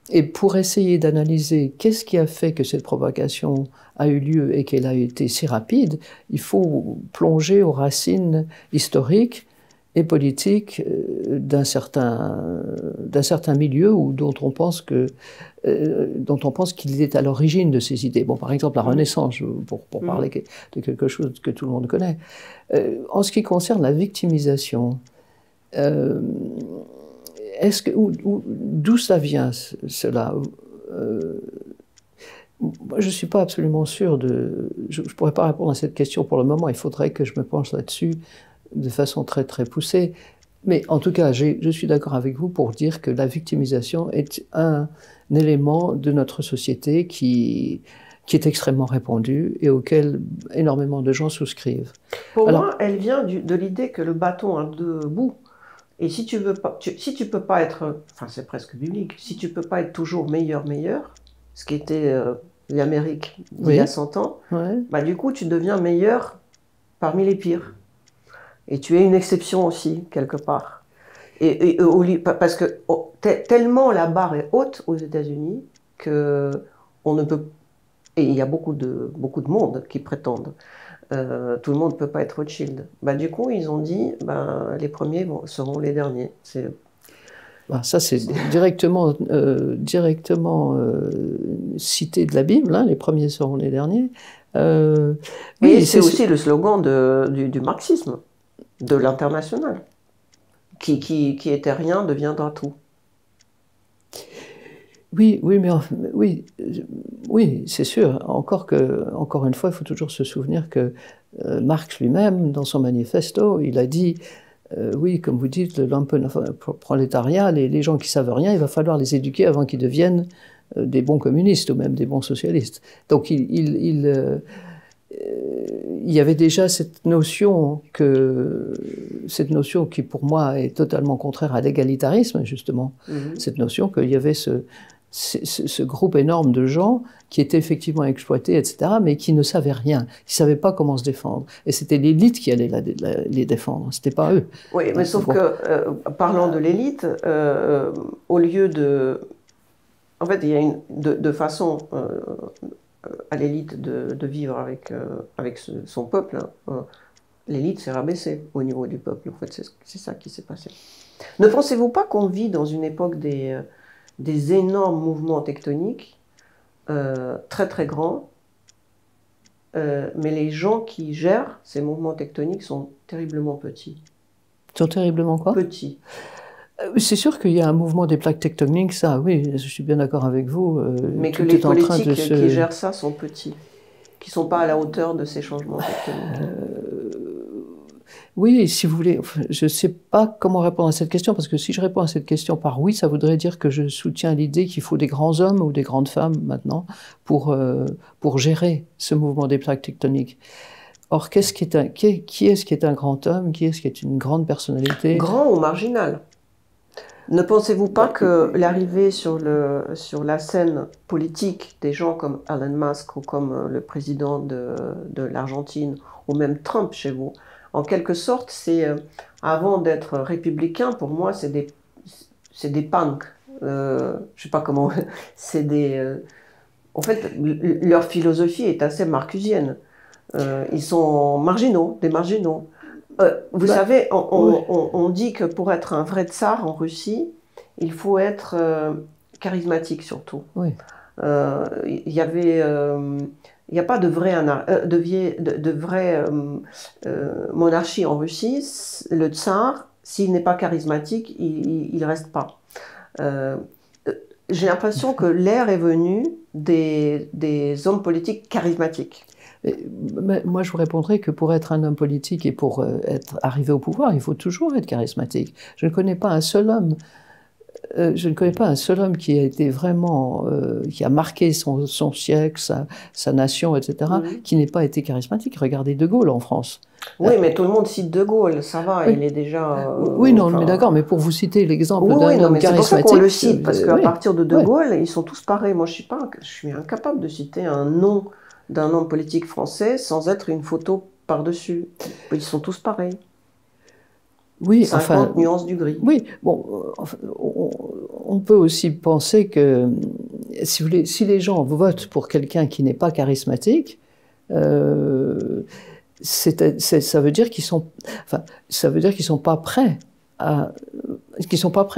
Et pour essayer d'analyser qu'est-ce qui a fait que cette propagation a eu lieu et qu'elle a été si rapide, il faut plonger aux racines historiques et politiques d'un certain milieu dont on pense qu'il est à l'origine de ces idées. Bon, par exemple, la Renaissance, pour parler de quelque chose que tout le monde connaît. En ce qui concerne la victimisation, d'où ça vient, cela? Moi, je ne suis pas absolument sûr je ne pourrais pas répondre à cette question pour le moment. Il faudrait que je me penche là-dessus de façon très, très poussée. Mais en tout cas, je suis d'accord avec vous pour dire que la victimisation est un élément de notre société qui est extrêmement répandu et auquel énormément de gens souscrivent. Pour moi, elle vient de l'idée que le bâton a deux bouts. Et si tu peux pas être, enfin c'est presque biblique, si tu peux pas être toujours meilleur, ce qui était l'Amérique d'il y a 100 ans, bah du coup tu deviens meilleur parmi les pires. Et tu es une exception aussi, quelque part. Parce que tellement la barre est haute aux États-Unis que on ne peut... Et il y a beaucoup de monde qui prétendent. Tout le monde ne peut pas être Rothschild. Bah, du coup, ils ont dit, les premiers seront les derniers. Ça, c'est directement cité de la Bible, hein, les premiers seront les derniers. Et c'est aussi le slogan du marxisme, de l'international. Qui était rien deviendra tout. Oui, c'est sûr. Encore une fois, il faut toujours se souvenir que Marx lui-même, dans son manifesto, il a dit, oui, comme vous dites, le prolétariat, les gens qui savent rien, il va falloir les éduquer avant qu'ils deviennent des bons communistes ou même des bons socialistes. Donc il y avait déjà cette notion qui pour moi est totalement contraire à l'égalitarisme, justement, cette notion qu'il y avait ce groupe énorme de gens qui étaient effectivement exploités, etc., mais qui ne savaient rien, qui ne savaient pas comment se défendre. Et c'était l'élite qui allait les défendre, ce n'était pas eux. Oui, mais sauf que, parlant de l'élite, au lieu de... En fait, il y a de façon à l'élite de vivre avec son peuple. Hein. L'élite s'est rabaissée au niveau du peuple. En fait, c'est ça qui s'est passé. Ne pensez-vous pas qu'on vit dans une époque des énormes mouvements tectoniques, très très grands, mais les gens qui gèrent ces mouvements tectoniques sont terriblement petits. Sont terriblement quoi? Petits. C'est sûr qu'il y a un mouvement des plaques tectoniques, ça, oui, je suis bien d'accord avec vous. Mais que les politiques qui gèrent ça sont petits, qui ne sont pas à la hauteur de ces changements tectoniques. Oui, si vous voulez, je ne sais pas comment répondre à cette question, parce que si je réponds à cette question par oui, ça voudrait dire que je soutiens l'idée qu'il faut des grands hommes ou des grandes femmes maintenant pour gérer ce mouvement des plaques tectoniques. Or, qui est-ce qui est un grand homme? Qui est-ce qui est une grande personnalité? Grand ou marginal? Ne pensez-vous pas que l'arrivée sur la scène politique des gens comme Elon Musk ou comme le président de l'Argentine ou même Trump chez vous, en quelque sorte, c'est avant d'être républicain, pour moi, c'est des punks. Je sais pas comment. C'est des. En fait, leur philosophie est assez marcusienne. Ils sont marginaux, des marginaux. Vous savez, on dit que pour être un vrai tsar en Russie, il faut être charismatique surtout. Oui. Il y avait. Il n'y a pas de vraie monarchie en Russie. Le tsar, s'il n'est pas charismatique, il ne reste pas. J'ai l'impression que l'ère est venue des hommes politiques charismatiques. Mais moi, je vous répondrai que pour être un homme politique et pour arriver au pouvoir, il faut toujours être charismatique. Je ne connais pas un seul homme je ne connais pas un seul homme qui a été vraiment, qui a marqué son siècle, sa nation, etc., qui n'ait pas été charismatique. Regardez De Gaulle en France. Oui, mais tout le monde cite De Gaulle, ça va, il est déjà... oui, non, mais d'accord, mais pour vous citer l'exemple d'un homme charismatique... C'est pour ça qu'on le cite, parce qu'à partir de Gaulle, ils sont tous pareils. Moi, je suis incapable de citer un nom d'un homme politique français sans être une photo par-dessus. Ils sont tous pareils. Oui, 50 nuances du gris. Oui, bon, on peut aussi penser que, si vous voulez, si les gens votent pour quelqu'un qui n'est pas charismatique, ça veut dire qu'ils sont, pas prêts à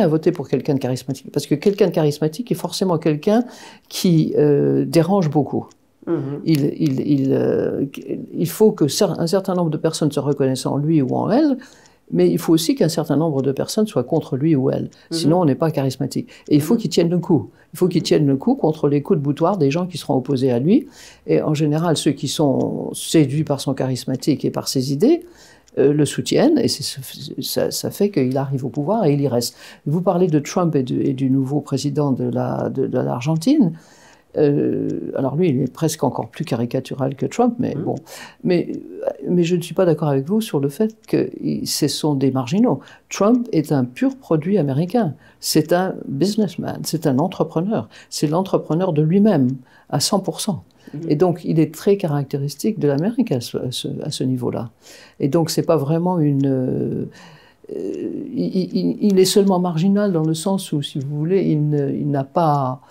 voter pour quelqu'un de charismatique, parce que quelqu'un de charismatique est forcément quelqu'un qui dérange beaucoup. Il faut que un certain nombre de personnes se reconnaissent en lui ou en elle, mais il faut aussi qu'un certain nombre de personnes soient contre lui ou elle. Sinon, on n'est pas charismatique. Et il faut qu'il tienne le coup. Il faut qu'il tienne le coup contre les coups de boutoir des gens qui seront opposés à lui. Et en général, ceux qui sont séduits par son charismatique et par ses idées le soutiennent. Et ça fait qu'il arrive au pouvoir et il y reste. Vous parlez de Trump et du nouveau président de l'Argentine. Alors lui, il est presque encore plus caricatural que Trump, mais bon. Mais je ne suis pas d'accord avec vous sur le fait que ce sont des marginaux. Trump est un pur produit américain. C'est un businessman, c'est un entrepreneur. C'est l'entrepreneur de lui-même, à 100%. Et donc, il est très caractéristique de l'Amérique à ce niveau-là. Et donc, c'est pas vraiment une... il est seulement marginal dans le sens où, si vous voulez, il n'a pas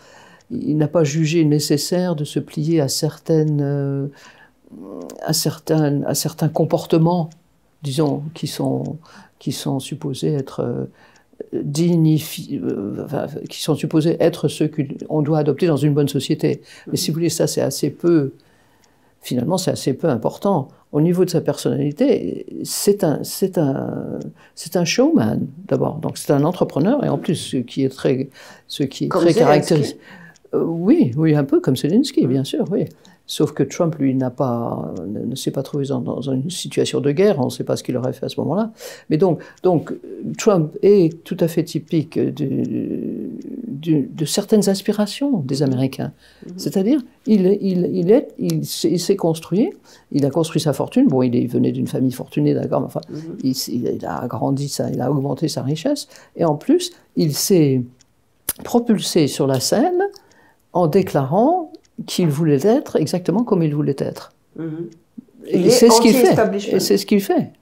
jugé nécessaire de se plier à certains comportements, disons, qui sont supposés être qui sont supposés être ceux qu'on doit adopter dans une bonne société. Mais si vous voulez, ça, c'est assez peu important. Au niveau de sa personnalité, c'est un showman, d'abord. Donc, c'est un entrepreneur, et en plus, ce qui est très caractéristique. Oui, un peu comme Zelensky, bien sûr, oui. Sauf que Trump, lui, ne s'est pas trouvé dans une situation de guerre, on ne sait pas ce qu'il aurait fait à ce moment-là. Mais donc Trump est tout à fait typique de certaines aspirations des Américains. C'est-à-dire, il s'est construit, il a construit sa fortune. Bon, il venait d'une famille fortunée, d'accord, mais enfin, il a agrandi il a augmenté sa richesse. Et en plus, il s'est propulsé sur la scène en déclarant qu'il voulait être exactement comme il voulait être. Et c'est ce qu'il fait. Et c'est ce qu'il fait.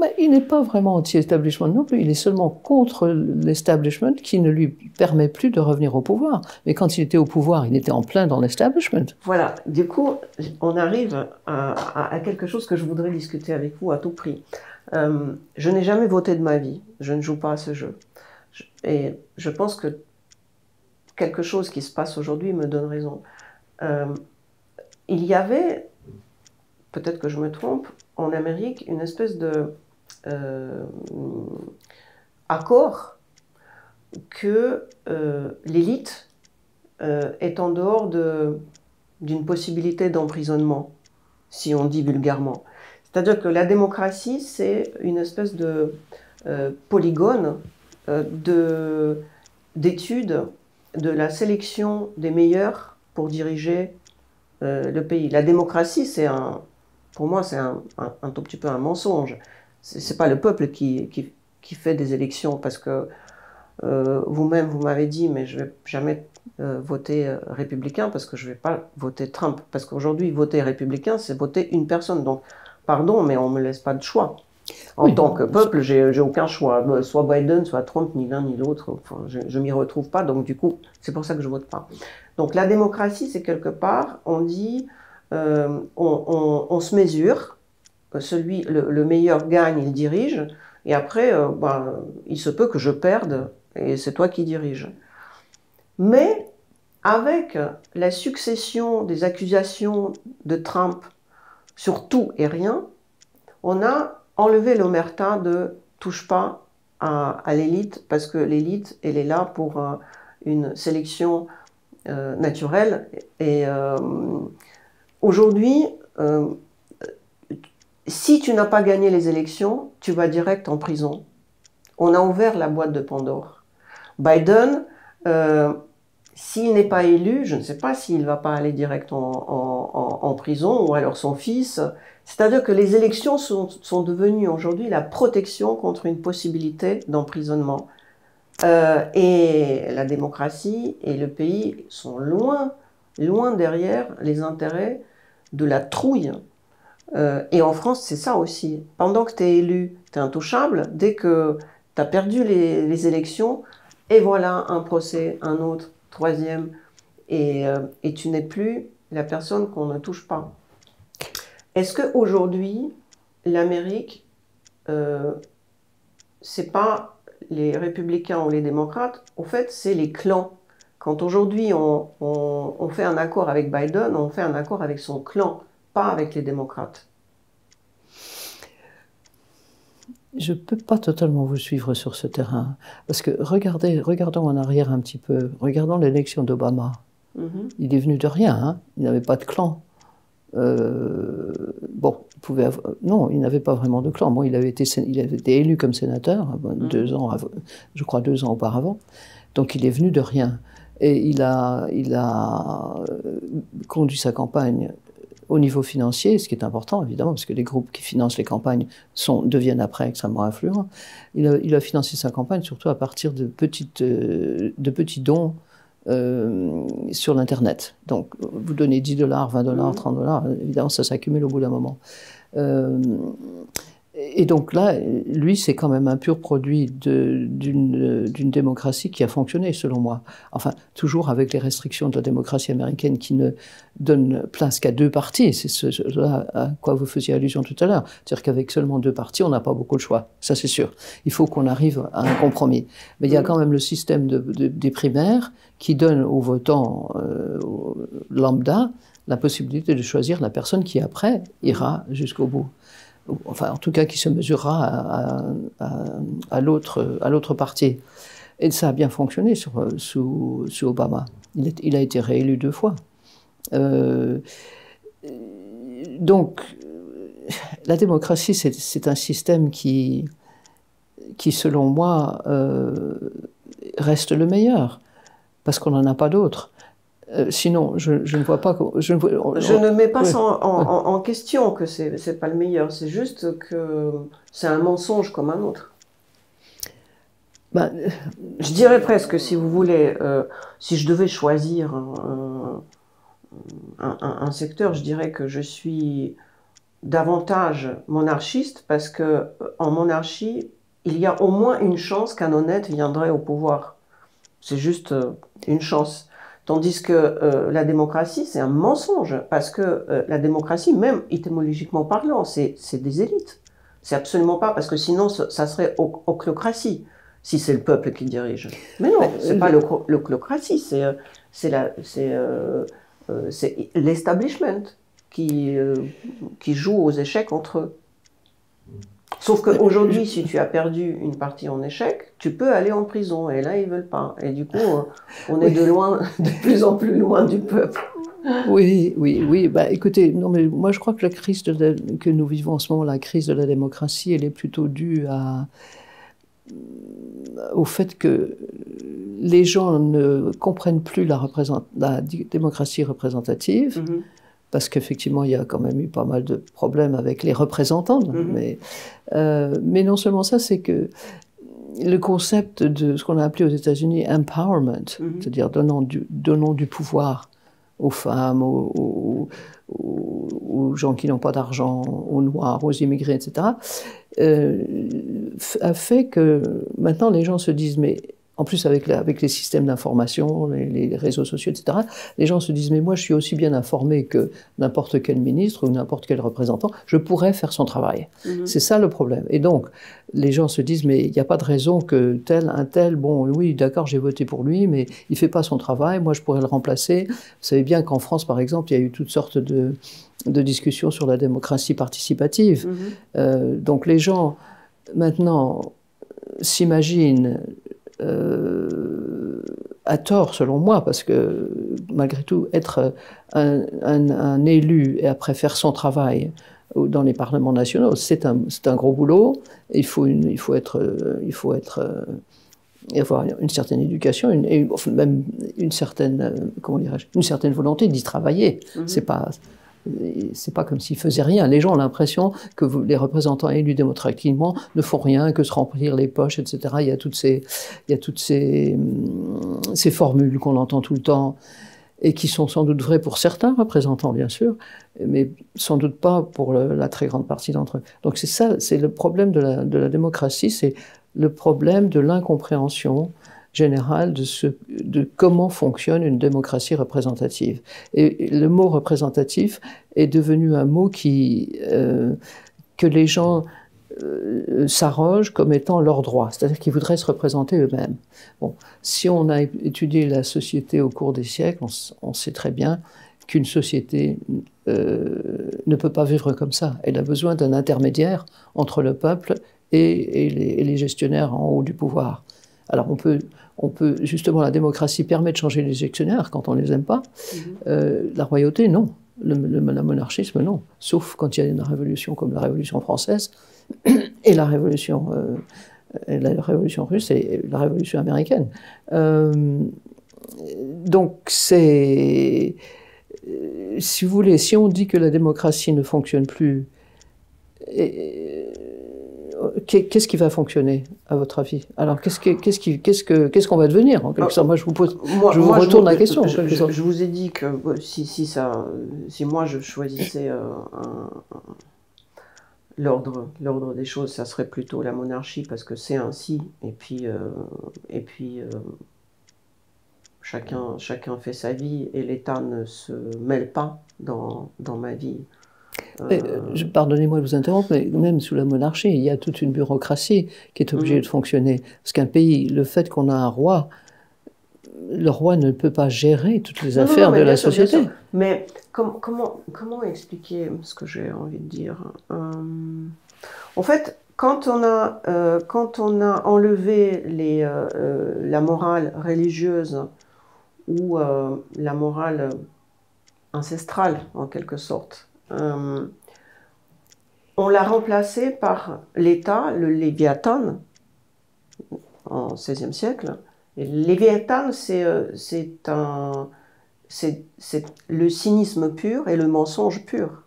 Mais il n'est pas vraiment anti-establishment non plus. Il est seulement contre l'establishment qui ne lui permet plus de revenir au pouvoir. Mais quand il était au pouvoir, il était en plein dans l'establishment. Voilà. Du coup, on arrive à quelque chose que je voudrais discuter avec vous à tout prix. Je n'ai jamais voté de ma vie. Je ne joue pas à ce jeu. Et je pense que quelque chose qui se passe aujourd'hui me donne raison. Il y avait, peut-être que je me trompe, en Amérique, une espèce de accord que l'élite est en dehors d'une possibilité d'emprisonnement, si on dit vulgairement. C'est-à-dire que la démocratie, c'est une espèce de polygone d'études de la sélection des meilleurs pour diriger le pays. La démocratie, pour moi, c'est un tout petit peu un mensonge. C'est pas le peuple qui fait des élections, parce que vous-même, vous m'avez dit, mais je vais jamais voter républicain, parce que je vais pas voter Trump. Parce qu'aujourd'hui, voter républicain, c'est voter une personne. Donc, pardon, mais on me laisse pas de choix. En tant que peuple, j'ai aucun choix. Soit Biden, soit Trump, ni l'un ni l'autre. Enfin, je m'y retrouve pas, donc du coup, c'est pour ça que je vote pas. Donc la démocratie, c'est quelque part, on dit, on se mesure, le meilleur gagne, il dirige, et après, il se peut que je perde, et c'est toi qui diriges. Mais avec la succession des accusations de Trump sur tout et rien, on a enlevé l'omerta de « touche pas à l'élite », parce que l'élite, elle est là pour une sélection naturelle. Et aujourd'hui, si tu n'as pas gagné les élections, tu vas direct en prison. On a ouvert la boîte de Pandore. Biden, s'il n'est pas élu, je ne sais pas s'il ne va pas aller direct en prison, ou alors son fils. C'est-à-dire que les élections sont devenues aujourd'hui la protection contre une possibilité d'emprisonnement. Et la démocratie et le pays sont loin derrière les intérêts de la trouille. Et en France, c'est ça aussi. Pendant que tu es élu, tu es intouchable. Dès que tu as perdu les élections, et voilà un procès, un autre, troisième, et tu n'es plus la personne qu'on ne touche pas. Est-ce qu'aujourd'hui, l'Amérique, c'est pas les républicains ou les démocrates, au fait, c'est les clans. Quand aujourd'hui on fait un accord avec Biden, on fait un accord avec son clan, pas avec les démocrates. Je ne peux pas totalement vous suivre sur ce terrain. Parce que regardons en arrière un petit peu. Regardons l'élection d'Obama. Il est venu de rien, hein. Il n'avait pas de clan. Bon, non, il n'avait pas vraiment de clan. Bon, il avait été élu comme sénateur 2 ans, je crois 2 ans auparavant. Donc il est venu de rien. Et il a conduit sa campagne au niveau financier, ce qui est important évidemment, parce que les groupes qui financent les campagnes deviennent après extrêmement influents. Il a financé sa campagne surtout à partir de petits dons sur l'Internet. Donc, vous donnez $10, $20, $30, évidemment, ça s'accumule au bout d'un moment. Et donc là, lui, c'est quand même un pur produit d'une démocratie qui a fonctionné, selon moi. Enfin, toujours avec les restrictions de la démocratie américaine qui ne donne place qu'à 2 partis. C'est ce à quoi vous faisiez allusion tout à l'heure. C'est-à-dire qu'avec seulement 2 partis, on n'a pas beaucoup de choix. Ça, c'est sûr. Il faut qu'on arrive à un compromis. Mais il y a quand même le système des primaires qui donne aux votants lambda la possibilité de choisir la personne qui, après, ira jusqu'au bout. Enfin, en tout cas, qui se mesurera à l'autre parti. Et ça a bien fonctionné sous Obama. Il a été réélu 2 fois. Donc, la démocratie, c'est un système qui, selon moi, reste le meilleur, parce qu'on n'en a pas d'autre. Sinon, je ne vois pas... Je ne mets pas ça en question que c'est pas le meilleur, c'est juste que c'est un mensonge comme un autre. Je dirais presque, si vous voulez, si je devais choisir un secteur, je dirais que je suis davantage monarchiste, parce que en monarchie, il y a au moins une chance qu'un honnête viendrait au pouvoir. C'est juste une chance. Tandis que la démocratie, c'est un mensonge, parce que la démocratie, même étymologiquement parlant, c'est des élites. C'est absolument pas, parce que sinon, ça serait ochlocratie, si c'est le peuple qui dirige. Mais non, c'est pas l'ochlocratie, c'est l'establishment qui joue aux échecs entre eux. Sauf qu'aujourd'hui, si tu as perdu une partie en échec, tu peux aller en prison. Et là, ils ne veulent pas. Et du coup, on est de plus en plus loin du peuple. Oui. Écoutez, non, mais moi, je crois que la crise que nous vivons en ce moment, la crise de la démocratie, elle est plutôt due au fait que les gens ne comprennent plus la démocratie représentative. Parce qu'effectivement, il y a quand même eu pas mal de problèmes avec les représentants. Mais non seulement ça, c'est que le concept de ce qu'on a appelé aux États-Unis empowerment, c'est-à-dire donnant du pouvoir aux femmes, aux gens qui n'ont pas d'argent, aux Noirs, aux immigrés, etc., a fait que maintenant les gens se disent, mais en plus avec les systèmes d'information, les réseaux sociaux, etc., les gens se disent, mais moi je suis aussi bien informé que n'importe quel ministre ou n'importe quel représentant, je pourrais faire son travail. C'est ça le problème. Et donc, les gens se disent, mais il n'y a pas de raison que un tel, bon, oui, d'accord, j'ai voté pour lui, mais il ne fait pas son travail, moi je pourrais le remplacer. Vous savez bien qu'en France, par exemple, il y a eu toutes sortes de discussions sur la démocratie participative. Donc les gens, maintenant, s'imaginent à tort, selon moi, parce que malgré tout, être un élu et après faire son travail dans les parlements nationaux, c'est un gros boulot. Il faut être et avoir une certaine éducation, enfin, même une certaine, comment dirais-je, une certaine volonté d'y travailler. C'est pas comme s'ils faisaient rien. Les gens ont l'impression que les représentants élus démocratiquement ne font rien que se remplir les poches, etc. Il y a toutes ces formules qu'on entend tout le temps et qui sont sans doute vraies pour certains représentants, bien sûr, mais sans doute pas pour la très grande partie d'entre eux. Donc c'est ça, c'est le problème de la démocratie, c'est le problème de l'incompréhension générale de comment fonctionne une démocratie représentative. Et le mot représentatif est devenu un mot que les gens s'arrogent comme étant leur droit, c'est-à-dire qu'ils voudraient se représenter eux-mêmes. Bon, si on a étudié la société au cours des siècles, on sait très bien qu'une société ne peut pas vivre comme ça. Elle a besoin d'un intermédiaire entre le peuple et les gestionnaires en haut du pouvoir. Alors on peut justement, la démocratie permet de changer les gestionnaires quand on ne les aime pas. La royauté, non. Le monarchisme, non. Sauf quand il y a une révolution comme la Révolution française et la révolution russe et la révolution américaine. Donc c'est... si vous voulez, si on dit que la démocratie ne fonctionne plus, qu'est-ce qui va fonctionner, à votre avis? Alors, qu'est-ce qu'on va devenir, en quelque sorte? Moi, je vous retourne la question. Je vous ai dit que si moi je choisissais l'ordre des choses, ça serait plutôt la monarchie, parce que c'est ainsi, et puis chacun fait sa vie, et l'État ne se mêle pas dans ma vie. Pardonnez-moi de vous interrompre, mais même sous la monarchie, il y a toute une bureaucratie qui est obligée de fonctionner. Parce qu'un pays, le fait qu'on a un roi, le roi ne peut pas gérer toutes les affaires de la société. Bien sûr. Mais comment expliquer ce que j'ai envie de dire? En fait, quand on a enlevé la morale religieuse ou la morale ancestrale, en quelque sorte, on l'a remplacé par l'État, le Léviathan, en XVIe siècle. Et le Léviathan, c'est le cynisme pur et le mensonge pur.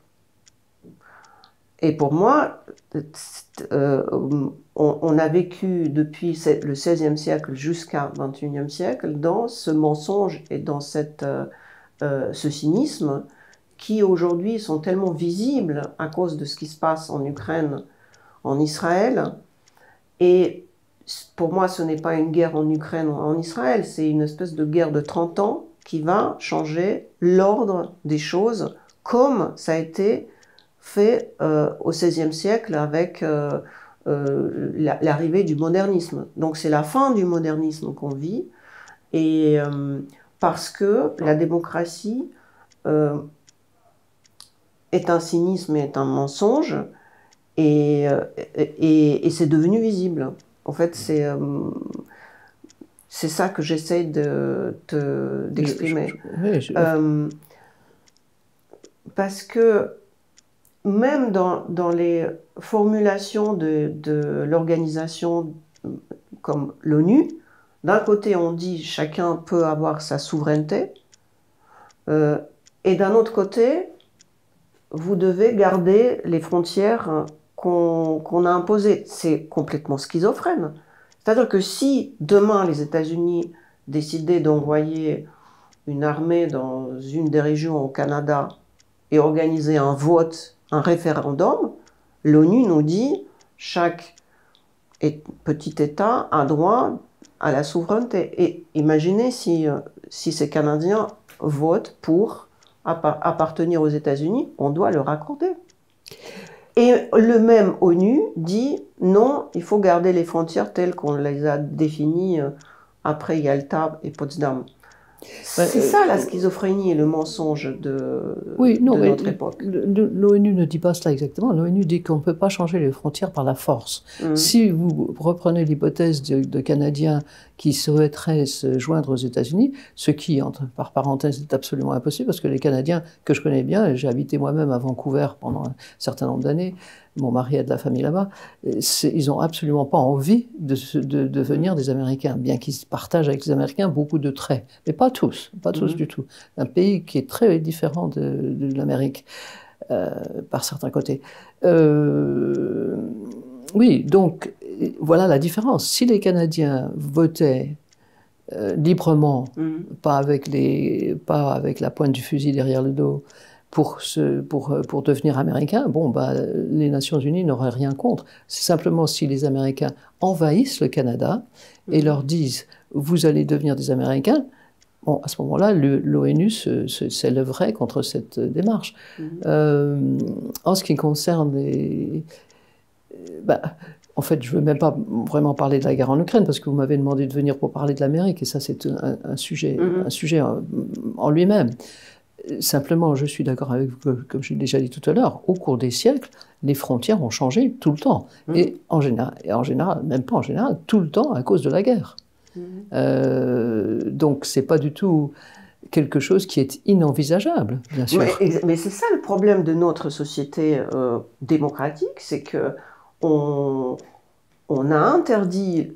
Et pour moi, on a vécu depuis le XVIe siècle jusqu'à XXIe siècle dans ce mensonge et dans ce cynisme qui aujourd'hui sont tellement visibles à cause de ce qui se passe en Ukraine, en Israël. Et pour moi, ce n'est pas une guerre en Ukraine ou en Israël, c'est une espèce de guerre de 30 ans qui va changer l'ordre des choses, comme ça a été fait au XVIe siècle avec l'arrivée du modernisme. Donc c'est la fin du modernisme qu'on vit, et parce que la démocratie est un cynisme, est un mensonge, et c'est devenu visible. En fait, c'est ça que j'essaie d'exprimer. Parce que même dans les formulations de l'organisation comme l'ONU, d'un côté on dit chacun peut avoir sa souveraineté, et d'un autre côté, vous devez garder les frontières qu'on a imposées. C'est complètement schizophrène. C'est-à-dire que si demain les États-Unis décidaient d'envoyer une armée dans une des régions au Canada et organiser un vote, un référendum, l'ONU nous dit chaque petit État a droit à la souveraineté. Et imaginez si ces Canadiens votent pour appartenir aux États-Unis, on doit leur accorder. Et le même ONU dit non, il faut garder les frontières telles qu'on les a définies après Yalta et Potsdam. C'est ça la schizophrénie et le mensonge de notre époque. L'ONU ne dit pas cela exactement. L'ONU dit qu'on ne peut pas changer les frontières par la force. Si vous reprenez l'hypothèse de Canadiens qui souhaiteraient se joindre aux États-Unis, ce qui, par parenthèse, est absolument impossible, parce que les Canadiens que je connais bien, j'ai habité moi-même à Vancouver pendant un certain nombre d'années, mon mari a de la famille là-bas, ils n'ont absolument pas envie de devenir des Américains, bien qu'ils partagent avec les Américains beaucoup de traits, mais pas tous du tout. Un pays qui est très différent de l'Amérique, par certains côtés. Oui, donc voilà la différence. Si les Canadiens votaient librement, pas avec la pointe du fusil derrière le dos, pour devenir américains, bon, bah, les Nations Unies n'auraient rien contre. C'est simplement si les Américains envahissent le Canada et leur disent « vous allez devenir des Américains », bon, à ce moment-là, l'ONU s'élèverait contre cette démarche. En ce qui concerne en fait, je ne veux même pas vraiment parler de la guerre en Ukraine, parce que vous m'avez demandé de venir pour parler de l'Amérique, et ça, c'est un sujet en lui-même. Simplement, je suis d'accord avec vous, comme je l'ai déjà dit tout à l'heure, au cours des siècles, les frontières ont changé tout le temps. Et en général, même pas en général, tout le temps à cause de la guerre. Donc, ce n'est pas du tout quelque chose qui est inenvisageable, bien sûr. Mais c'est ça le problème de notre société démocratique, c'est que on a interdit,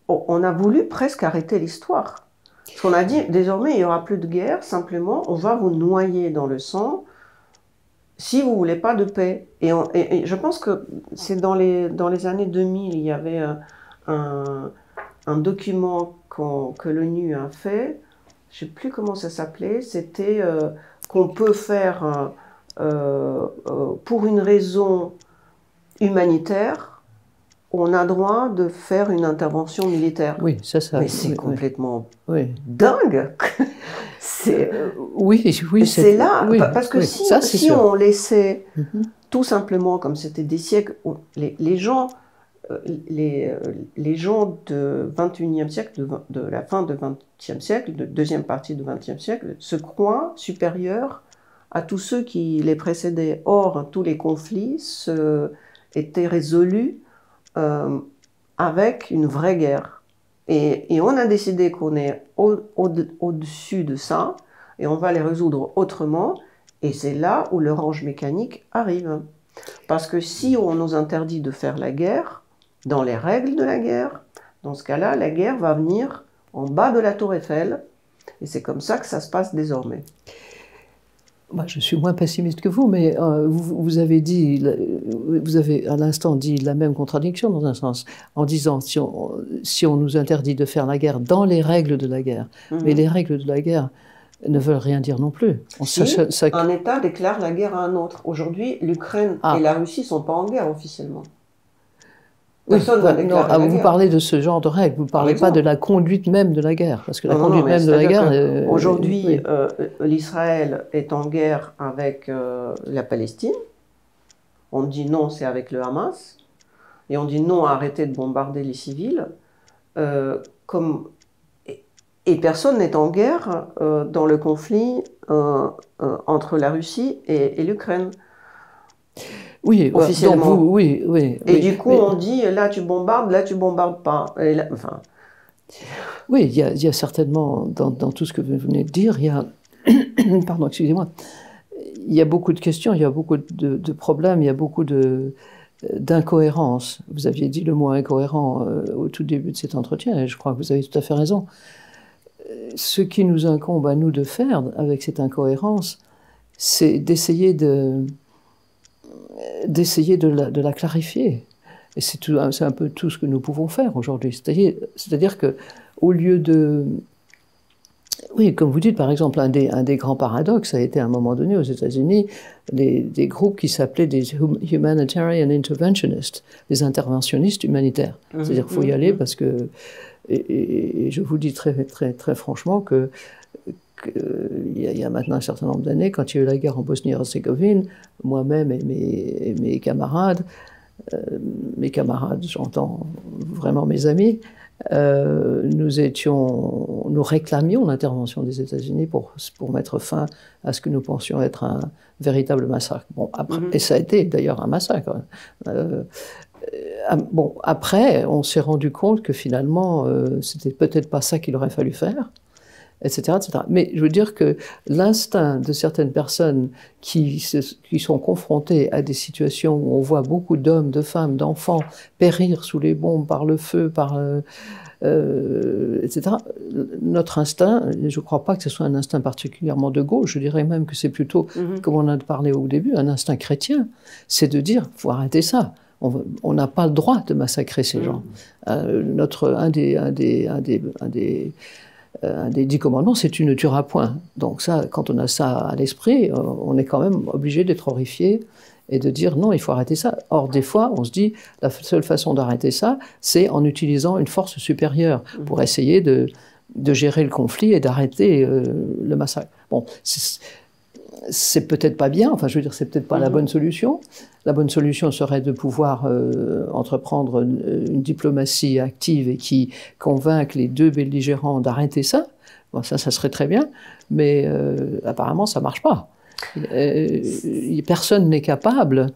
on a voulu presque arrêter l'histoire. Parce qu'on a dit, désormais, il n'y aura plus de guerre, simplement, on va vous noyer dans le sang si vous ne voulez pas de paix. Et je pense que c'est dans les années 2000, il y avait un document que l'ONU a fait, je ne sais plus comment ça s'appelait, c'était qu'on peut faire, pour une raison humanitaire, on a droit de faire une intervention militaire. Oui, ça. Mais c'est complètement dingue. C'est là, parce que si on laissait tout simplement, comme c'était des siècles, les gens du 21e siècle, de la fin du 20e siècle, de deuxième partie du 20e siècle, se croient supérieurs à tous ceux qui les précédaient. Or, tous les conflits étaient résolus avec une vraie guerre. Et on a décidé qu'on est au-dessus de ça, et on va les résoudre autrement, et c'est là où l'orange mécanique arrive. Parce que si on nous interdit de faire la guerre, dans les règles de la guerre, dans ce cas-là, la guerre va venir en bas de la tour Eiffel, et c'est comme ça que ça se passe désormais. Moi, je suis moins pessimiste que vous, mais vous avez à l'instant dit la même contradiction dans un sens, en disant si on nous interdit de faire la guerre dans les règles de la guerre, mais les règles de la guerre ne veulent rien dire non plus. Un État déclare la guerre à un autre. Aujourd'hui, l'Ukraine et la Russie ne sont pas en guerre officiellement. Vous parlez de ce genre de règles, vous ne parlez pas de la conduite même de la guerre, parce que la conduite même de la guerre... Aujourd'hui, l'Israël est en guerre avec la Palestine. On dit non, c'est avec le Hamas. Et on dit non, arrêtez de bombarder les civils. Et personne n'est en guerre dans le conflit entre la Russie et l'Ukraine. Oui, officiellement. Donc du coup, on dit là tu bombardes pas. Oui, il y a certainement, dans tout ce que vous venez de dire, il y a, pardon, excusez-moi, il y a beaucoup de questions, il y a beaucoup de problèmes, il y a beaucoup d'incohérences. Vous aviez dit le mot incohérent au tout début de cet entretien, et je crois que vous avez tout à fait raison. Ce qui nous incombe à nous de faire avec cette incohérence, c'est d'essayer de la clarifier. Et c'est un peu tout ce que nous pouvons faire aujourd'hui. C'est-à-dire qu'au lieu de... Oui, comme vous dites, par exemple, un des grands paradoxes a été à un moment donné aux États-Unis des groupes qui s'appelaient des Humanitarian Interventionists, des interventionnistes humanitaires. C'est-à-dire qu'il faut y aller parce que... Et je vous dis très, très, très franchement que il y a maintenant un certain nombre d'années, quand il y a eu la guerre en Bosnie-Herzégovine, moi-même et mes camarades, j'entends vraiment mes amis, nous réclamions l'intervention des États-Unis pour mettre fin à ce que nous pensions être un véritable massacre. Bon, après, et ça a été d'ailleurs un massacre. Bon, après, on s'est rendu compte que finalement, c'était peut-être pas ça qu'il aurait fallu faire. etc., etc. Mais je veux dire que l'instinct de certaines personnes qui sont confrontées à des situations où on voit beaucoup d'hommes, de femmes, d'enfants périr sous les bombes, par le feu, etc. Notre instinct, je ne crois pas que ce soit un instinct particulièrement de gauche, je dirais même que c'est plutôt, comme on a parlé au début, un instinct chrétien. C'est de dire, il faut arrêter ça. On n'a pas le droit de massacrer ces gens. Un des 10 commandements, c'est tu ne tueras point. Donc ça, quand on a ça à l'esprit, on est quand même obligé d'être horrifié et de dire non, il faut arrêter ça. Or, des fois, on se dit, la seule façon d'arrêter ça, c'est en utilisant une force supérieure pour essayer de gérer le conflit et d'arrêter le massacre. Bon, c'est peut-être pas bien, enfin je veux dire, c'est peut-être pas la bonne solution. La bonne solution serait de pouvoir entreprendre une diplomatie active et qui convainque les deux belligérants d'arrêter ça. Bon, ça serait très bien, mais apparemment ça marche pas. Personne n'est capable,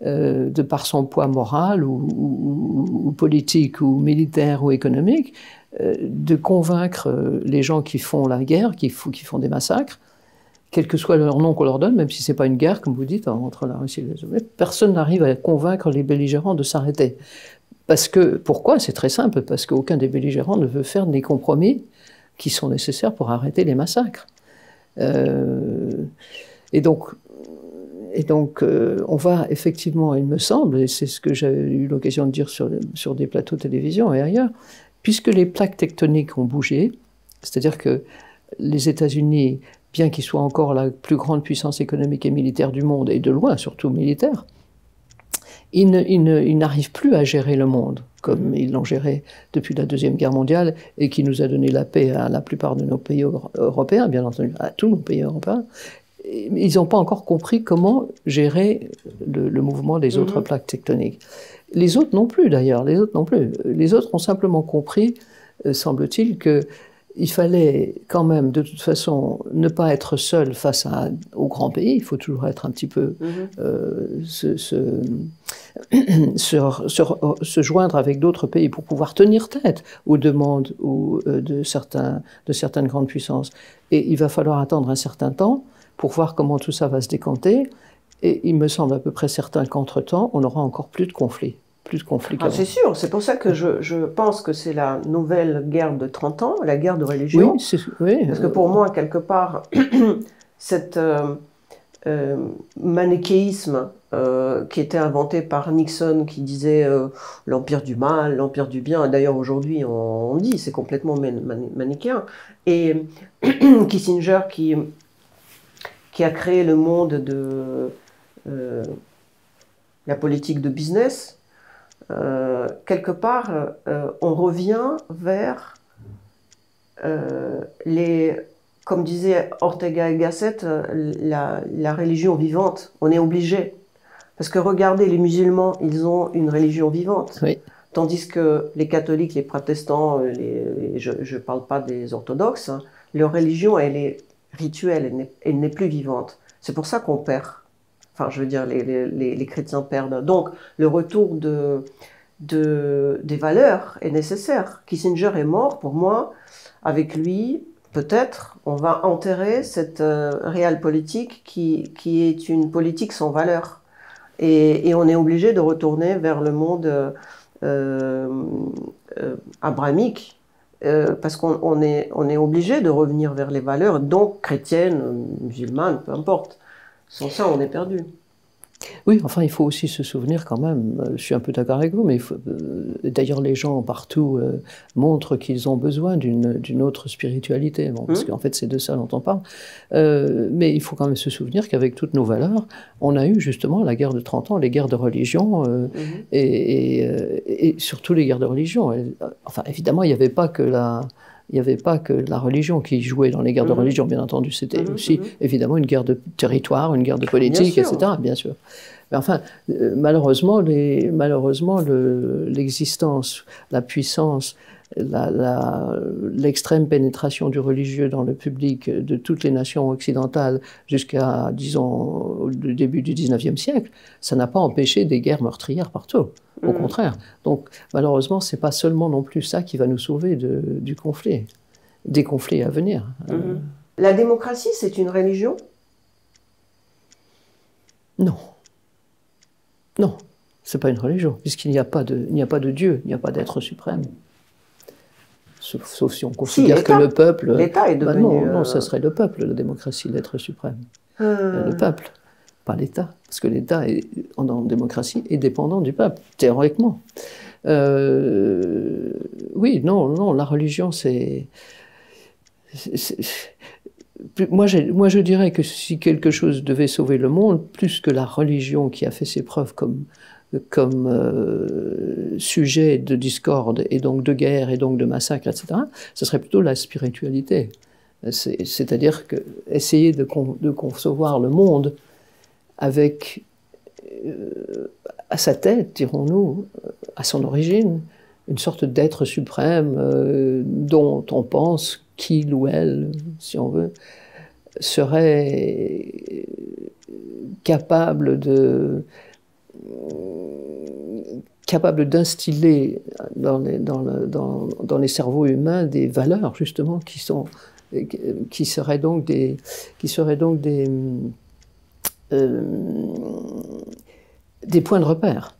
de par son poids moral ou politique ou militaire ou économique, de convaincre les gens qui font la guerre, qui font des massacres, quel que soit leur nom qu'on leur donne, même si ce n'est pas une guerre, comme vous dites, entre la Russie et les Soviétiques, personne n'arrive à convaincre les belligérants de s'arrêter. Pourquoi? C'est très simple, parce qu'aucun des belligérants ne veut faire des compromis qui sont nécessaires pour arrêter les massacres. Et donc, on va effectivement, il me semble, et c'est ce que j'ai eu l'occasion de dire sur des plateaux de télévision et ailleurs, puisque les plaques tectoniques ont bougé, c'est-à-dire que les États-Unis, bien qu'ils soient encore la plus grande puissance économique et militaire du monde, et de loin surtout militaire, ils n'arrivent plus à gérer le monde comme ils l'ont géré depuis la Deuxième Guerre mondiale et qui nous a donné la paix à la plupart de nos pays européens, bien entendu, à tous nos pays européens. Ils n'ont pas encore compris comment gérer le mouvement des autres plaques tectoniques. Les autres non plus, d'ailleurs, les autres non plus. Les autres ont simplement compris, semble-t-il, qu'il fallait quand même, de toute façon, ne pas être seul face aux grands pays. Il faut toujours être un petit peu... se joindre avec d'autres pays pour pouvoir tenir tête aux demandes de certaines grandes puissances. Et il va falloir attendre un certain temps pour voir comment tout ça va se décanter. Et il me semble à peu près certain qu'entre-temps, on aura encore plus de conflits. C'est sûr, c'est pour ça que je pense que c'est la nouvelle guerre de 30 ans, la guerre de religion. Oui, parce que pour moi, quelque part, cet manichéisme qui était inventé par Nixon, qui disait l'empire du mal, l'empire du bien, d'ailleurs aujourd'hui on dit, c'est complètement manichéen, et Kissinger qui a créé le monde de la politique de business, quelque part, on revient vers comme disait Ortega y Gasset, la religion vivante. On est obligé. Parce que regardez, les musulmans, ils ont une religion vivante. Oui. Tandis que les catholiques, les protestants, je ne parle pas des orthodoxes, hein, leur religion, elle est rituelle, elle n'est plus vivante. C'est pour ça qu'on perd. Enfin, je veux dire, les chrétiens perdent. Donc, le retour des valeurs est nécessaire. Kissinger est mort, pour moi. Avec lui, peut-être, on va enterrer cette réelle politique qui est une politique sans valeur. Et on est obligé de retourner vers le monde abrahamique, parce qu'on est obligé de revenir vers les valeurs, donc chrétiennes, musulmanes, peu importe. Sans ça, on est perdu. Oui, enfin, il faut aussi se souvenir quand même, je suis un peu d'accord avec vous, mais d'ailleurs les gens partout montrent qu'ils ont besoin d'une autre spiritualité, bon, parce qu'en fait c'est de ça dont on parle, mais il faut quand même se souvenir qu'avec toutes nos valeurs, on a eu justement la guerre de 30 ans, les guerres de religion, et surtout les guerres de religion. Enfin, évidemment, il n'y avait pas que la religion qui jouait dans les guerres de religion, bien entendu. C'était aussi, évidemment, une guerre de territoire, une guerre de politique, etc., bien sûr. Mais enfin, malheureusement, l'existence, la puissance, l'extrême pénétration du religieux dans le public de toutes les nations occidentales jusqu'à, disons, le début du XIXe siècle, ça n'a pas empêché des guerres meurtrières partout. Au contraire. Donc, malheureusement, ce n'est pas seulement non plus ça qui va nous sauver du conflit. des conflits à venir. La démocratie, c'est une religion? Non. Non, ce n'est pas une religion, puisqu'il n'y a pas de Dieu, il n'y a pas d'être suprême. Sauf si on considère que le peuple... L'État est devenu... non, ça serait le peuple, la démocratie, l'être suprême. Le peuple, pas l'État. Parce que l'État, en démocratie, est dépendant du peuple, théoriquement. Oui, non, la religion, c'est... Moi, je dirais que si quelque chose devait sauver le monde, plus que la religion qui a fait ses preuves comme sujet de discorde et donc de guerre et donc de massacre, etc., ce serait plutôt la spiritualité. C'est-à-dire essayer de concevoir le monde avec, à sa tête, dirons-nous, à son origine, une sorte d'être suprême dont on pense qu'il ou elle, si on veut, serait capable d'instiller dans les cerveaux humains des valeurs, justement, qui seraient donc des points de repère.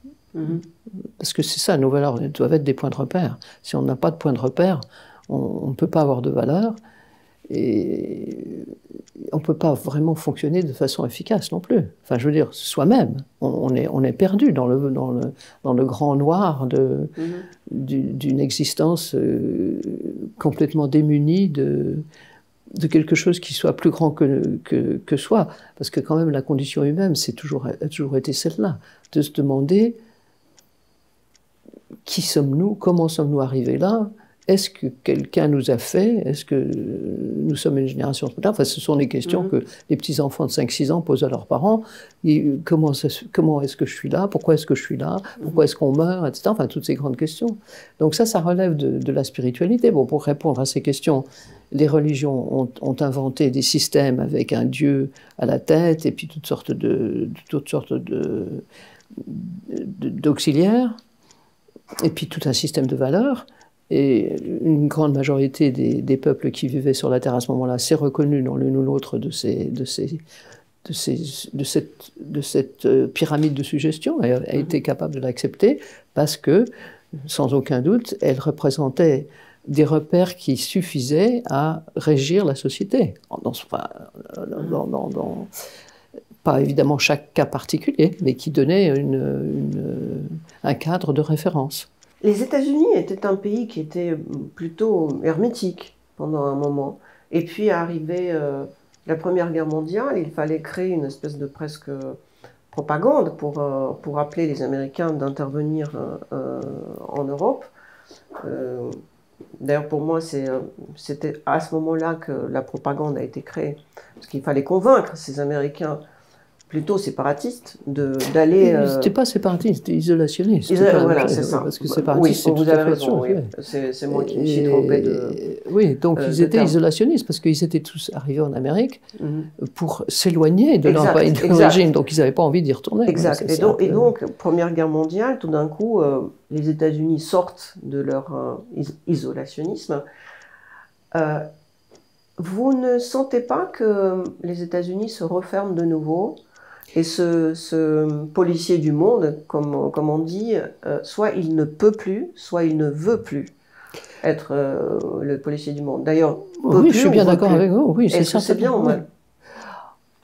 Parce que c'est ça, nos valeurs doivent être des points de repère. Si on n'a pas de points de repère, on ne peut pas avoir de valeur et on ne peut pas vraiment fonctionner de façon efficace non plus. Enfin, je veux dire, soi-même, on est perdu dans le grand noir d'une existence complètement démunie de quelque chose qui soit plus grand que soi. Parce que quand même, la condition humaine, a toujours été celle-là, de se demander qui sommes-nous, comment sommes-nous arrivés là, est-ce que quelqu'un nous a fait, est-ce que nous sommes une génération de... Enfin, ce sont des questions que les petits-enfants de 5-6 ans posent à leurs parents. Comment est-ce que je suis là, pourquoi est-ce que je suis là, pourquoi est-ce qu'on meurt, etc. Enfin, toutes ces grandes questions. Donc ça relève de la spiritualité. Bon, pour répondre à ces questions, les religions ont inventé des systèmes avec un dieu à la tête et puis toutes sortes d'auxiliaires, et puis tout un système de valeurs. Et une grande majorité des peuples qui vivaient sur la Terre à ce moment-là s'est reconnue dans l'une ou l'autre de cette pyramide de suggestions, et a été capable de l'accepter parce que, sans aucun doute, elle représentait des repères qui suffisaient à régir la société. Pas évidemment chaque cas particulier, mais qui donnait un cadre de référence. Les États-Unis étaient un pays qui était plutôt hermétique pendant un moment. Et puis, arrivée la Première Guerre mondiale, il fallait créer une espèce de presque propagande pour appeler les Américains d'intervenir en Europe. D'ailleurs, pour moi, c'était à ce moment-là que la propagande a été créée. Parce qu'il fallait convaincre ces Américains plutôt séparatistes d'aller... C'était pas séparatiste, c'était isolationniste. Voilà, c'est ça. Parce que séparatiste, oui, vous avez raison, oui. C'est moi qui me suis trompée de... Oui, donc ils étaient isolationnistes, parce qu'ils étaient tous arrivés en Amérique pour s'éloigner de leur pays d'origine, donc ils n'avaient pas envie d'y retourner. Exact. Et donc, Première Guerre mondiale, tout d'un coup, les États-Unis sortent de leur isolationnisme. Vous ne sentez pas que les États-Unis se referment de nouveau et ce policier du monde, comme on dit, soit il ne peut plus, soit il ne veut plus être le policier du monde. D'ailleurs, oui, je suis bien d'accord avec vous. Oui, est-ce que c'est bien ou mal?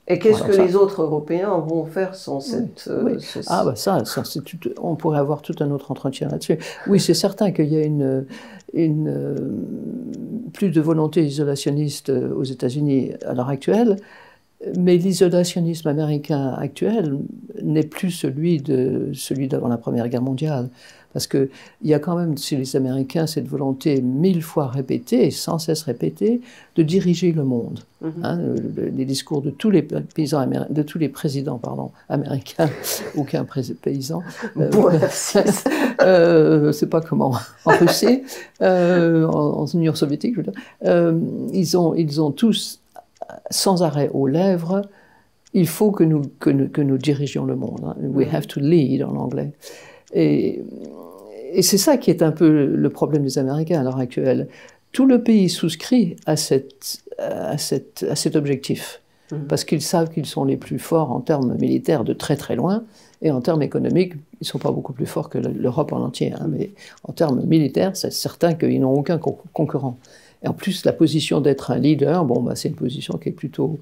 Et qu'est-ce que les autres Européens vont faire sans cette... Ah bah on pourrait avoir tout un autre entretien là-dessus. Oui, c'est certain qu'il y a plus de volonté isolationniste aux États-Unis à l'heure actuelle, mais l'isolationnisme américain actuel n'est plus celui d'avant la Première Guerre mondiale. Parce qu'il y a quand même chez les Américains cette volonté 1000 fois répétée, sans cesse répétée, de diriger le monde. Les discours de tous les présidents américains, aucun paysan, c'est pas comment, en Russie, en Union soviétique, je veux dire, ils ont tous, sans arrêt aux lèvres, il faut que nous dirigions le monde. We have to lead en anglais. Et c'est ça qui est un peu le problème des Américains à l'heure actuelle. tout le pays souscrit à cet objectif, parce qu'ils savent qu'ils sont les plus forts en termes militaires de très très loin, et en termes économiques, ils ne sont pas beaucoup plus forts que l'Europe en entier, hein, mais en termes militaires, c'est certain qu'ils n'ont aucun concurrent. Et en plus, la position d'être un leader, bon, bah, c'est une position qui est plutôt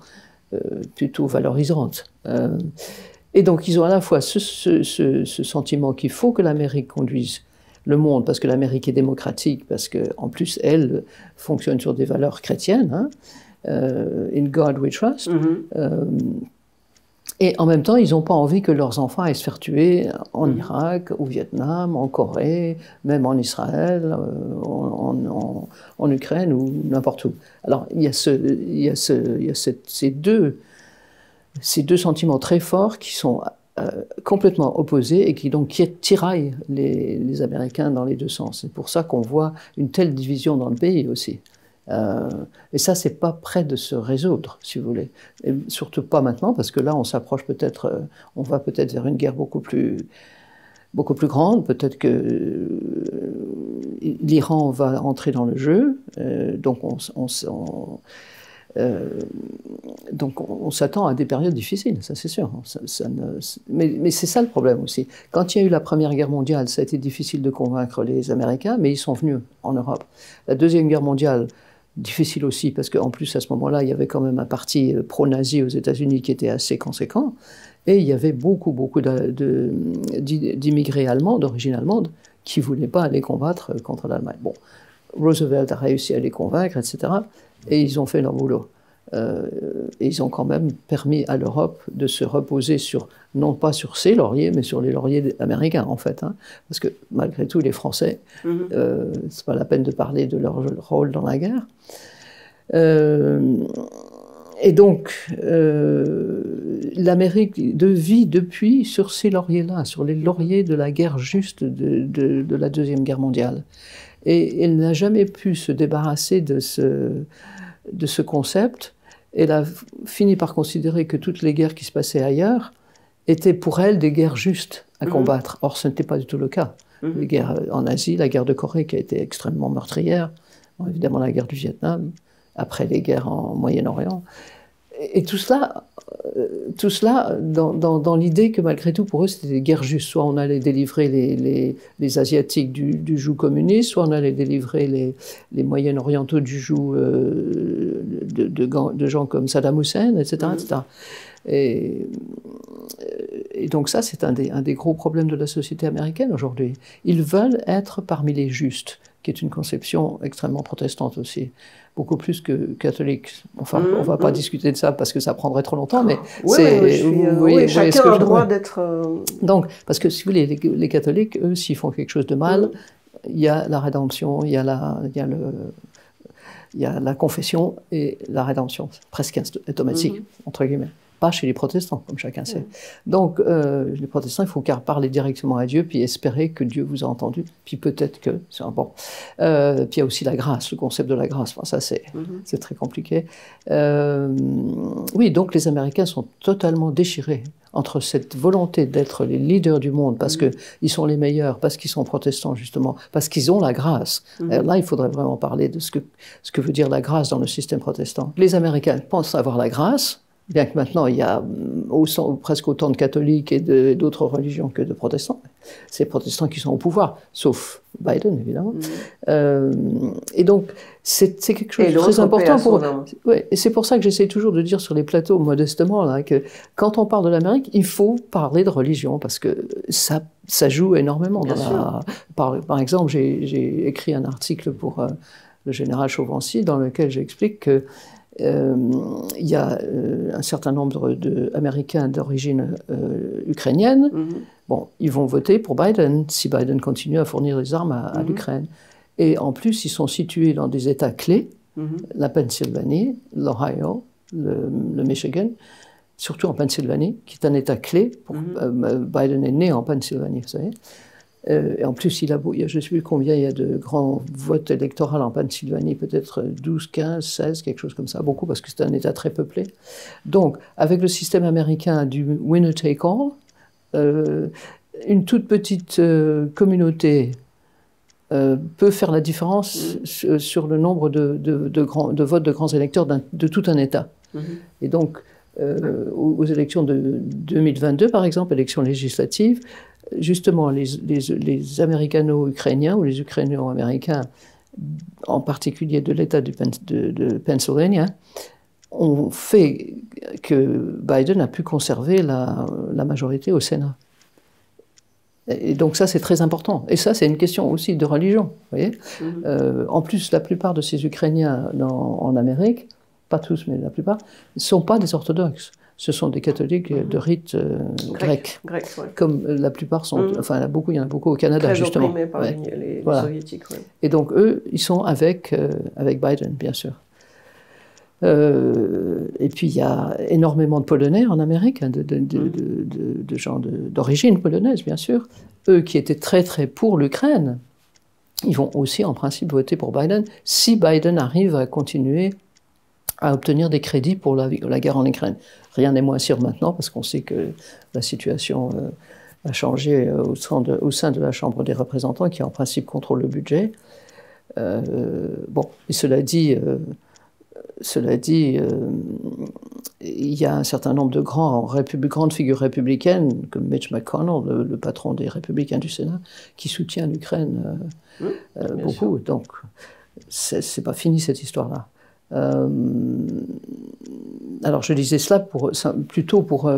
valorisante. Et donc, ils ont à la fois ce sentiment qu'il faut que l'Amérique conduise le monde, parce que l'Amérique est démocratique, parce qu'en plus, elle fonctionne sur des valeurs chrétiennes, hein, in God we trust. Et en même temps, ils n'ont pas envie que leurs enfants aillent se faire tuer en Irak, au Vietnam, en Corée, même en Israël, en Ukraine ou n'importe où. Alors, il y a ces deux sentiments très forts qui sont complètement opposés et qui donc tiraillent les Américains dans les deux sens. C'est pour ça qu'on voit une telle division dans le pays aussi. Et ça, c'est pas près de se résoudre, si vous voulez. Et surtout pas maintenant, parce que là, on s'approche peut-être, on va peut-être vers une guerre beaucoup plus grande. Peut-être que l'Iran va entrer dans le jeu. Donc, on s'attend à des périodes difficiles, ça c'est sûr. Mais c'est ça le problème aussi. Quand il y a eu la Première Guerre mondiale, ça a été difficile de convaincre les Américains, mais ils sont venus en Europe. La Deuxième Guerre mondiale, difficile aussi, parce qu'en plus, à ce moment-là, il y avait quand même un parti pro-nazi aux États-Unis qui était assez conséquent, et il y avait beaucoup d'immigrés allemands, d'origine allemande, qui ne voulaient pas aller combattre contre l'Allemagne. Bon, Roosevelt a réussi à les convaincre, etc., et ils ont fait leur boulot. Et ils ont quand même permis à l'Europe de se reposer non pas sur ses lauriers, mais sur les lauriers américains, en fait. Hein, parce que, malgré tout, les Français, c'est pas la peine de parler de leur rôle dans la guerre. Et donc, l'Amérique vit depuis sur ces lauriers-là, sur les lauriers de la guerre juste de la Deuxième Guerre mondiale. Et elle n'a jamais pu se débarrasser de ce concept. Elle a fini par considérer que toutes les guerres qui se passaient ailleurs étaient pour elle des guerres justes à combattre. Or, ce n'était pas du tout le cas. Les guerres en Asie, la guerre de Corée qui a été extrêmement meurtrière, évidemment la guerre du Vietnam, après les guerres en Moyen-Orient. Et tout cela dans l'idée que malgré tout, pour eux, c'était des guerres justes. Soit on allait délivrer les Asiatiques du joug communiste, soit on allait délivrer les Moyen-Orientaux du joug de gens comme Saddam Hussein, etc. etc. Et donc ça, c'est un des gros problèmes de la société américaine aujourd'hui. Ils veulent être parmi les justes, qui est une conception extrêmement protestante aussi. Beaucoup plus que catholique. Enfin, on ne va pas discuter de ça parce que ça prendrait trop longtemps, mais chacun a le droit d'être... Donc, parce que si vous voulez, les catholiques, eux, s'ils font quelque chose de mal, il y a la rédemption, il y a la confession et la rédemption, presque automatique, entre guillemets. Pas chez les protestants, comme chacun sait. Donc, les protestants, il faut parler directement à Dieu, puis espérer que Dieu vous a entendu, puis peut-être que... Bon. Puis il y a aussi la grâce, le concept de la grâce. Enfin, ça, c'est très compliqué. Oui, donc les Américains sont totalement déchirés entre cette volonté d'être les leaders du monde, parce qu'ils sont les meilleurs, parce qu'ils sont protestants, justement, parce qu'ils ont la grâce. Là, il faudrait vraiment parler de ce que veut dire la grâce dans le système protestant. Les Américains pensent avoir la grâce, bien que maintenant il y a presque autant de catholiques et d'autres religions que de protestants. C'est les protestants qui sont au pouvoir, sauf Biden, évidemment. Et donc, c'est quelque chose de très important pour eux. Ouais, et c'est pour ça que j'essaie toujours de dire sur les plateaux, modestement, là, que quand on parle de l'Amérique, il faut parler de religion, parce que ça joue énormément. Par exemple, j'ai écrit un article pour le général Chauvency, dans lequel j'explique que il y a un certain nombre d'Américains d'origine ukrainienne. Bon, ils vont voter pour Biden si Biden continue à fournir des armes à l'Ukraine. Et en plus, ils sont situés dans des États clés, la Pennsylvanie, l'Ohio, le Michigan, surtout en Pennsylvanie, qui est un État clé. Biden est né en Pennsylvanie, vous savez. Et en plus, je ne sais plus combien il y a de grands votes électoraux en Pennsylvanie, peut-être 12, 15, 16, quelque chose comme ça, beaucoup, parce que c'est un État très peuplé. Donc, avec le système américain du winner take all, une toute petite communauté peut faire la différence sur le nombre de votes de grands électeurs de tout un État. Et donc, aux élections de 2022, par exemple, élections législatives, justement, les Américano-Ukrainiens ou les Ukraino-Américains, en particulier de l'État de Pennsylvania, ont fait que Biden a pu conserver la majorité au Sénat. Et donc ça, c'est très important. Et ça, c'est une question aussi de religion. Vous voyez en plus, la plupart de ces Ukrainiens en Amérique, pas tous, mais la plupart, ne sont pas des orthodoxes. Ce sont des catholiques de rite grec. Comme la plupart sont... Enfin, il y en a beaucoup au Canada, très justement. Opprimés par les soviétiques. Et donc, eux, ils sont avec Biden, bien sûr. Et puis, il y a énormément de Polonais en Amérique, hein, de gens d'origine polonaise, bien sûr. Eux qui étaient très, très pour l'Ukraine, ils vont aussi, en principe, voter pour Biden, si Biden arrive à continuer à obtenir des crédits pour la guerre en Ukraine. Rien n'est moins sûr maintenant, parce qu'on sait que la situation a changé au sein de la Chambre des représentants, qui en principe contrôle le budget. Bon, et cela dit, il y a un certain nombre de grandes figures républicaines, comme Mitch McConnell, le patron des républicains du Sénat, qui soutient l'Ukraine beaucoup. Sûr. Donc, c'est pas fini cette histoire-là. Alors, je disais cela plutôt pour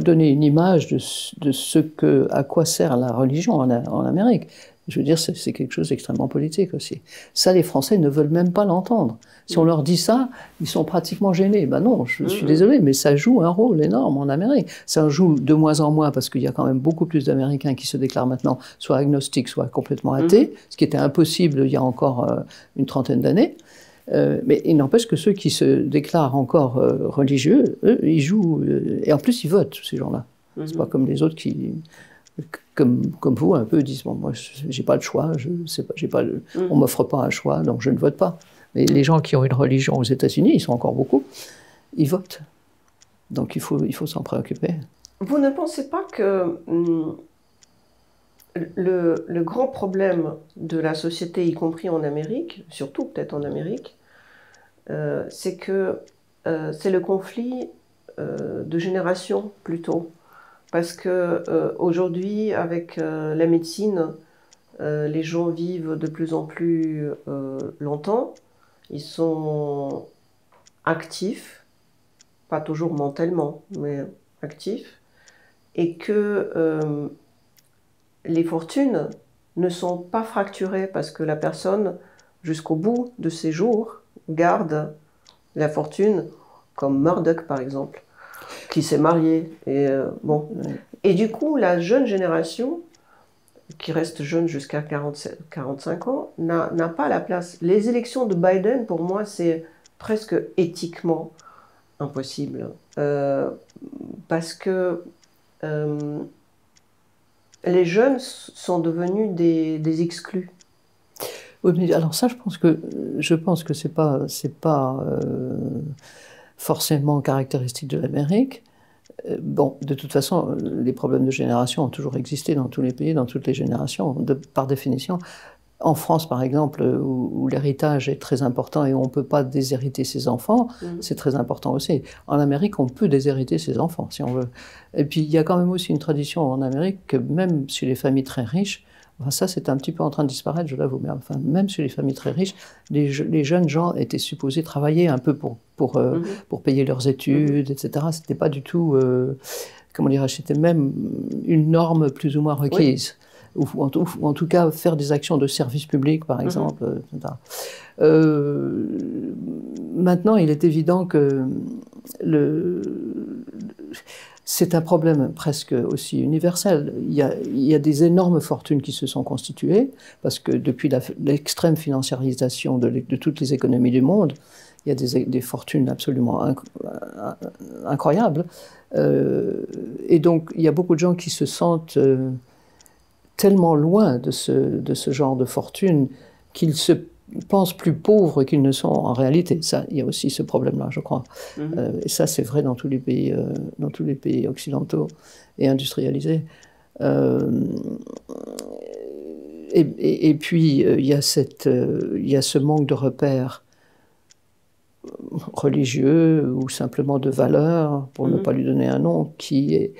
donner une image de à quoi sert la religion en Amérique. Je veux dire, c'est quelque chose d'extrêmement politique aussi. Ça, les Français ne veulent même pas l'entendre. Si on leur dit ça, ils sont pratiquement gênés. Ben non, je suis désolé, mais ça joue un rôle énorme en Amérique. Ça joue de moins en moins parce qu'il y a quand même beaucoup plus d'Américains qui se déclarent maintenant soit agnostiques, soit complètement athées, ce qui était impossible il y a encore une trentaine d'années. Mais il n'empêche que ceux qui se déclarent encore religieux, eux, ils jouent, et en plus ils votent, ces gens-là. C'est pas comme les autres qui... Comme vous, un peu, disent, bon, moi, j'ai pas le choix, on m'offre pas un choix, donc je ne vote pas. Mais les gens qui ont une religion aux États-Unis, ils sont encore beaucoup, ils votent. Donc il faut s'en préoccuper. Vous ne pensez pas que le grand problème de la société, y compris en Amérique, surtout peut-être en Amérique, c'est que c'est le conflit de génération plutôt? Parce que aujourd'hui, avec la médecine, les gens vivent de plus en plus longtemps. Ils sont actifs, pas toujours mentalement, mais actifs, et que les fortunes ne sont pas fracturées parce que la personne, jusqu'au bout de ses jours, garde la fortune, comme Murdoch par exemple, qui s'est marié. Et du coup, la jeune génération, qui reste jeune jusqu'à 45 ans, n'a pas la place. Les élections de Biden, pour moi, c'est presque éthiquement impossible. Parce que les jeunes sont devenus des exclus. Oui, mais alors ça, je pense que c'est pas forcément caractéristique de l'Amérique. Bon, de toute façon, les problèmes de génération ont toujours existé dans tous les pays, dans toutes les générations, par définition. En France, par exemple, où l'héritage est très important et où on ne peut pas déshériter ses enfants, c'est très important aussi. En Amérique, on peut déshériter ses enfants, si on veut. Et puis, il y a quand même aussi une tradition en Amérique que même chez les familles très riches, enfin, ça c'est un petit peu en train de disparaître, je l'avoue, mais enfin, même chez les familles très riches, les jeunes gens étaient supposés travailler un peu pour payer leurs études, etc. C'était pas du tout, comment dirais-je, c'était même une norme plus ou moins requise. Oui. Ou en tout cas faire des actions de service public, par exemple. Etc. Maintenant, il est évident que c'est un problème presque aussi universel. Il y a des énormes fortunes qui se sont constituées, parce que depuis l'extrême financiarisation de toutes les économies du monde, il y a des fortunes absolument incroyables. Et donc, il y a beaucoup de gens qui se sentent tellement loin de ce genre de fortune qu'ils se pensent plus pauvres qu'ils ne sont en réalité. Ça, il y a aussi ce problème-là, je crois. Et ça, c'est vrai dans tous les pays occidentaux et industrialisés. Et puis, il y a ce manque de repères religieux ou simplement de valeurs, pour ne pas lui donner un nom, qui est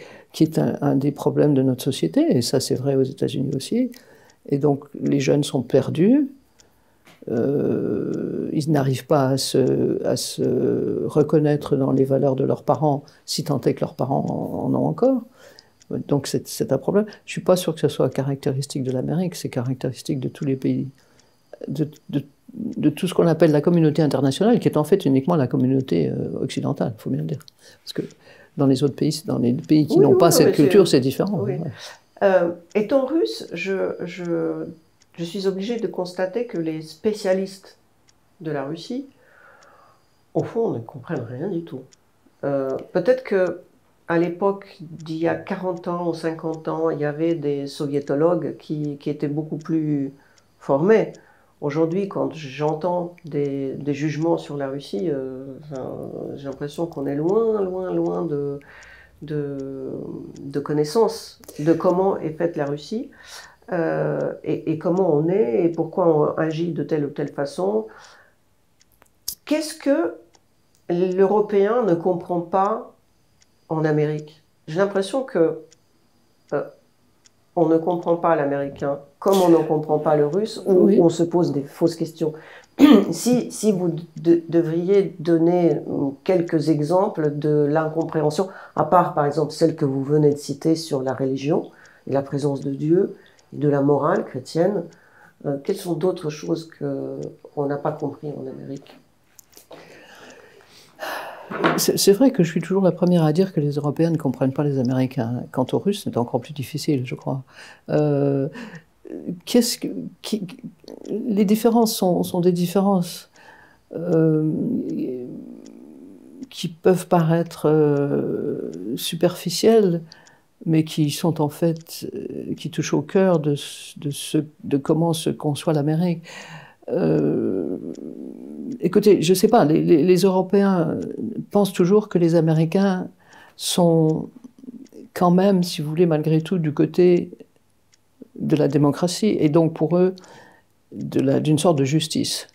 un des problèmes de notre société, et ça c'est vrai aux États-Unis aussi. Et donc les jeunes sont perdus, ils n'arrivent pas à se reconnaître dans les valeurs de leurs parents, si tant est que leurs parents en ont encore. Donc c'est un problème. Je ne suis pas sûr que ce soit caractéristique de l'Amérique, c'est caractéristique de tous les pays, de tout ce qu'on appelle la communauté internationale, qui est en fait uniquement la communauté occidentale, il faut bien le dire. Parce que dans les autres pays, dans les pays qui n'ont pas cette culture, c'est différent. Oui. Étant russe, je suis obligée de constater que les spécialistes de la Russie, au fond, ne comprennent rien du tout. Peut-être qu'à l'époque d'il y a 40 ans ou 50 ans, il y avait des soviétologues qui étaient beaucoup plus formés. Aujourd'hui, quand j'entends des jugements sur la Russie, j'ai l'impression qu'on est loin de connaissance de comment est faite la Russie et comment on est et pourquoi on agit de telle ou telle façon. Qu'est-ce que l'Européen ne comprend pas en Amérique? J'ai l'impression que on ne comprend pas l'américain comme on ne comprend pas le russe, ou on se pose des fausses questions. Si vous devriez donner quelques exemples de l'incompréhension, à part par exemple celle que vous venez de citer sur la religion et la présence de Dieu et de la morale chrétienne, quelles sont d'autres choses qu'on n'a pas compris en Amérique? C'est vrai que je suis toujours la première à dire que les Européens ne comprennent pas les Américains. Quant aux Russes, c'est encore plus difficile, je crois. Les différences sont des différences qui peuvent paraître superficielles, mais qui sont en fait, qui touchent au cœur de comment se conçoit l'Amérique. Écoutez, je ne sais pas, les Européens pensent toujours que les Américains sont quand même, si vous voulez, malgré tout, du côté de la démocratie, et donc pour eux, d'une sorte de justice.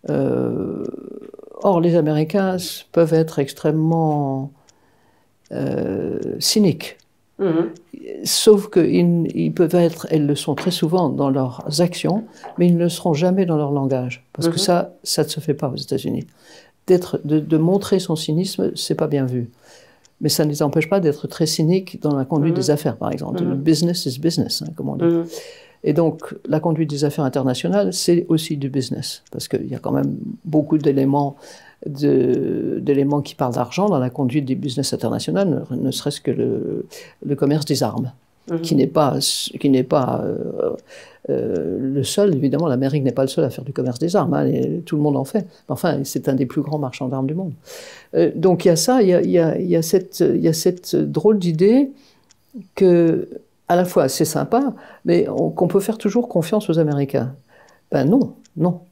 Or, les Américains peuvent être extrêmement cyniques. Sauf qu'ils peuvent être, elles le sont très souvent dans leurs actions, mais ils ne le seront jamais dans leur langage. Parce que ça ne se fait pas aux États-Unis. De montrer son cynisme, c'est pas bien vu. Mais ça ne les empêche pas d'être très cyniques dans la conduite des affaires, par exemple. Business is business, hein, comme on dit. Et donc, la conduite des affaires internationales, c'est aussi du business. Parce qu'il y a quand même beaucoup d'éléments qui parlent d'argent dans la conduite des business internationales, ne serait-ce que le commerce des armes, qui n'est pas le seul. Évidemment, l'Amérique n'est pas le seul à faire du commerce des armes, hein, tout le monde en fait. Enfin, c'est un des plus grands marchands d'armes du monde. Donc il y a ça, il y a cette drôle d'idée que, à la fois c'est sympa, mais qu'on peut faire toujours confiance aux Américains. Ben non,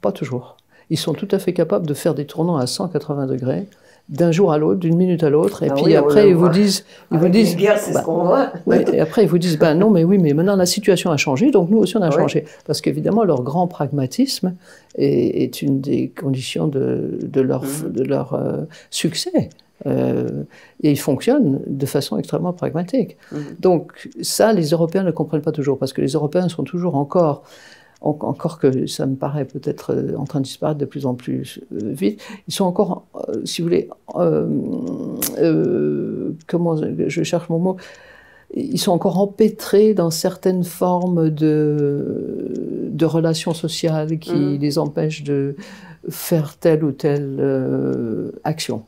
pas toujours. Ils sont tout à fait capables de faire des tournants à 180 degrés, d'un jour à l'autre, d'une minute à l'autre, et puis après ils vous disent, et après ils vous disent, ben non, mais oui, mais maintenant la situation a changé, donc nous aussi on a changé, parce qu'évidemment leur grand pragmatisme est une des conditions de leur succès. Et ils fonctionnent de façon extrêmement pragmatique. Donc ça, les Européens ne comprennent pas toujours, parce que les Européens sont toujours encore que ça me paraît peut-être en train de disparaître de plus en plus vite, ils sont encore, si vous voulez, comment, je cherche mon mot, ils sont encore empêtrés dans certaines formes de relations sociales qui les empêchent de faire telle ou telle action,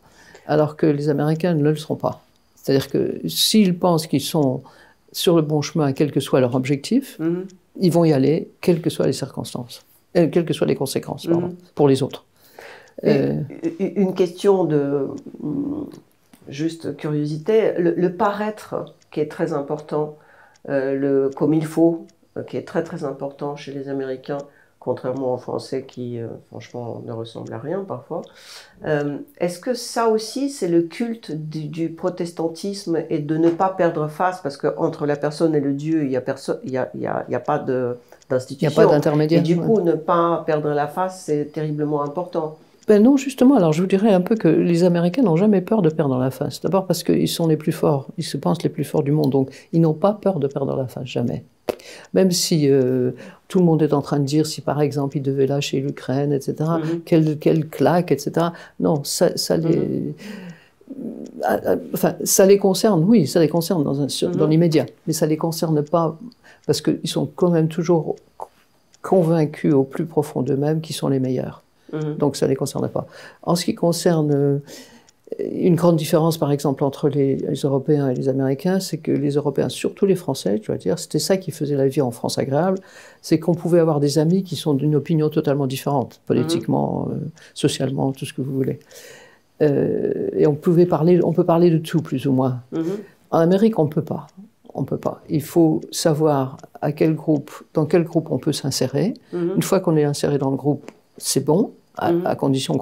alors que les Américains ne le seront pas. C'est-à-dire que s'ils pensent qu'ils sont sur le bon chemin, quel que soit leur objectif, ils vont y aller, quelles que soient les circonstances, quelles que soient les conséquences, pour les autres. Une question de juste curiosité, le paraître qui est très important, le comme il faut, qui est très très important chez les Américains, contrairement en français qui, franchement, ne ressemble à rien parfois. Est-ce que ça aussi, c'est le culte du protestantisme et de ne pas perdre face, parce qu'entre la personne et le Dieu, il n'y a, pas d'institution. Il n'y a pas d'intermédiaire. Et du coup, ne pas perdre la face, c'est terriblement important. Ben non, justement, alors je vous dirais un peu que les Américains n'ont jamais peur de perdre la face. D'abord parce qu'ils sont les plus forts, ils se pensent les plus forts du monde, donc ils n'ont pas peur de perdre la face, jamais. Même si tout le monde est en train de dire si par exemple ils devaient lâcher l'Ukraine, etc., quelle claque, etc. Non, ça les concerne, oui, ça les concerne dans l'immédiat, mais ça ne les concerne pas parce qu'ils sont quand même toujours convaincus au plus profond d'eux-mêmes qu'ils sont les meilleurs. Donc ça ne les concerne pas. En ce qui concerne une grande différence, par exemple, entre les Européens et les Américains, c'est que les Européens, surtout les Français, tu vas dire, c'était ça qui faisait la vie en France agréable, c'est qu'on pouvait avoir des amis qui sont d'une opinion totalement différente, politiquement, socialement, tout ce que vous voulez. Et on peut parler de tout, plus ou moins. En Amérique, on ne peut pas. On peut pas. Il faut savoir dans quel groupe on peut s'insérer. Une fois qu'on est inséré dans le groupe, c'est bon, à condition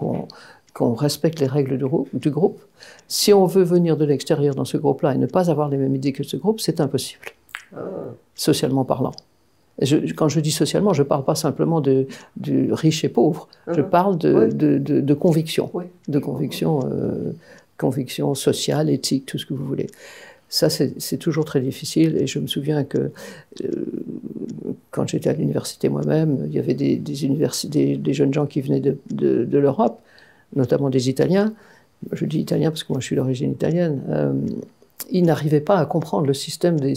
qu'on respecte les règles du groupe. Si on veut venir de l'extérieur dans ce groupe-là et ne pas avoir les mêmes idées que ce groupe, c'est impossible, socialement parlant. Quand je dis socialement, je ne parle pas simplement de riches et pauvres, je parle de conviction, conviction sociale, éthique, tout ce que vous voulez. Ça, c'est toujours très difficile, et je me souviens que quand j'étais à l'université moi-même, il y avait des jeunes gens qui venaient de l'Europe, notamment des Italiens. Je dis Italiens parce que moi je suis d'origine italienne. Ils n'arrivaient pas à comprendre le système des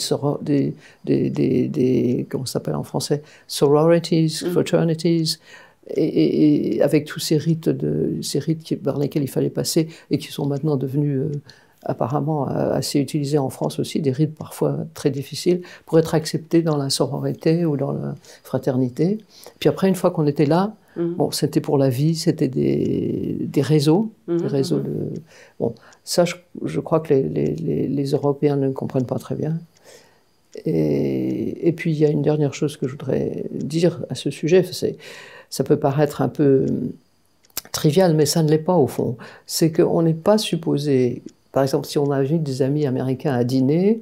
comment ça s'appelle en français, sororities, fraternities, et avec tous ces rites par lesquels il fallait passer et qui sont maintenant devenus apparemment assez utilisés en France aussi, des rites parfois très difficiles, pour être acceptés dans la sororité ou dans la fraternité. Puis après, une fois qu'on était là, bon, c'était pour la vie, c'était des réseaux, Bon, ça, je crois que les Européens ne comprennent pas très bien. Et puis, il y a une dernière chose que je voudrais dire à ce sujet, ça peut paraître un peu trivial, mais ça ne l'est pas au fond. C'est qu'on n'est pas supposé... Par exemple, si on invite des amis américains à dîner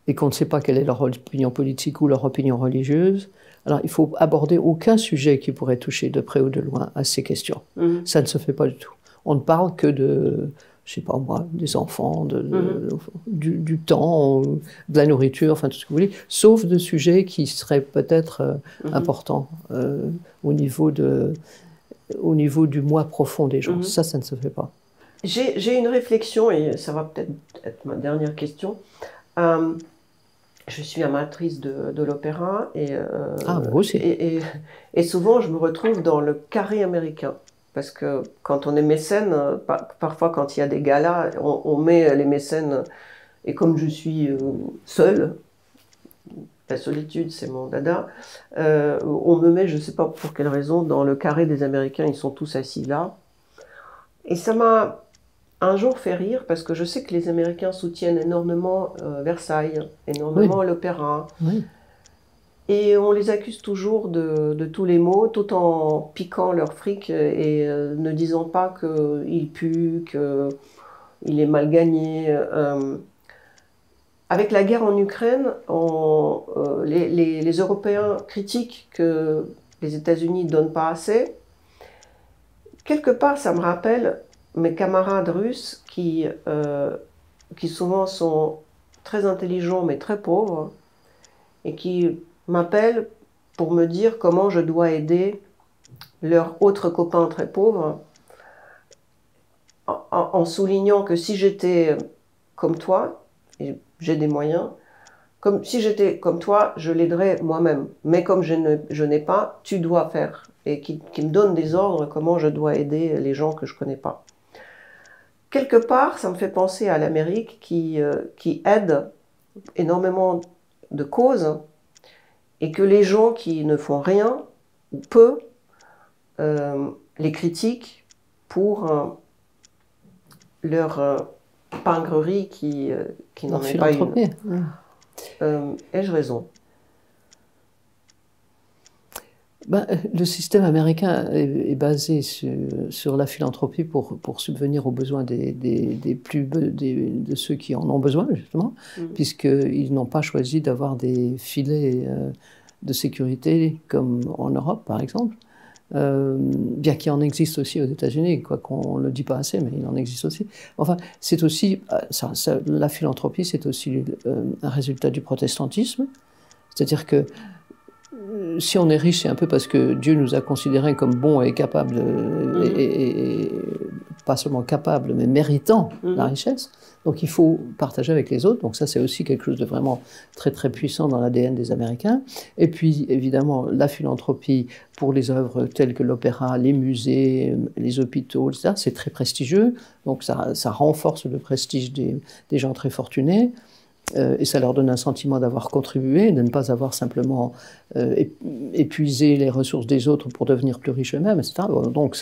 et qu'on ne sait pas quelle est leur opinion politique ou leur opinion religieuse, alors il ne faut aborder aucun sujet qui pourrait toucher de près ou de loin à ces questions. Ça ne se fait pas du tout. On ne parle que de, je ne sais pas moi, des enfants, du temps, de la nourriture, enfin tout ce que vous voulez, sauf de sujets qui seraient peut-être importants au niveau du moi profond des gens. Ça ne se fait pas. J'ai une réflexion, et ça va peut-être être ma dernière question. Je suis amatrice de l'opéra, et, moi aussi. Et souvent je me retrouve dans le carré américain. Parce que quand on est mécène, parfois quand il y a des galas, on met les mécènes, et comme je suis seule, la solitude c'est mon dada, on me met, je ne sais pas pour quelle raison, dans le carré des Américains, ils sont tous assis là. Et ça m'a un jour fait rire, parce que je sais que les Américains soutiennent énormément Versailles, énormément l'opéra. Oui. Et on les accuse toujours de tous les maux, tout en piquant leur fric et ne disant pas qu'il pue, qu'il est mal gagné. Avec la guerre en Ukraine, les Européens critiquent que les États-Unis ne donnent pas assez. Quelque part, ça me rappelle mes camarades russes qui souvent sont très intelligents mais très pauvres, et qui m'appellent pour me dire comment je dois aider leurs autres copains très pauvres, en soulignant que si j'étais comme toi, et j'ai des moyens, si j'étais comme toi, je l'aiderais moi-même. Mais comme je n'ai pas, tu dois faire. Et qui me donne des ordres comment je dois aider les gens que je ne connais pas. Quelque part, ça me fait penser à l'Amérique qui aide énormément de causes, et que les gens qui ne font rien, ou peu, les critiquent pour leur pingrerie qui n'en est pas une. Ai-je raison? Ben, le système américain est basé sur la philanthropie pour subvenir aux besoins de ceux qui en ont besoin, justement, puisqu'ils n'ont pas choisi d'avoir des filets de sécurité comme en Europe, par exemple. Bien qu'il en existe aussi aux États-Unis, quoi qu'on ne le dit pas assez, mais il en existe aussi. Enfin, c'est aussi, la philanthropie, c'est aussi un résultat du protestantisme. C'est-à-dire que si on est riche, c'est un peu parce que Dieu nous a considérés comme bons et capables, et pas seulement capables, mais méritant la richesse. Donc il faut partager avec les autres. Donc ça, c'est aussi quelque chose de vraiment très très puissant dans l'ADN des Américains. Et puis évidemment, la philanthropie pour les œuvres telles que l'opéra, les musées, les hôpitaux, etc., c'est très prestigieux. Donc ça renforce le prestige des gens très fortunés. Et ça leur donne un sentiment d'avoir contribué, de ne pas avoir simplement épuisé les ressources des autres pour devenir plus riches eux-mêmes, etc. Donc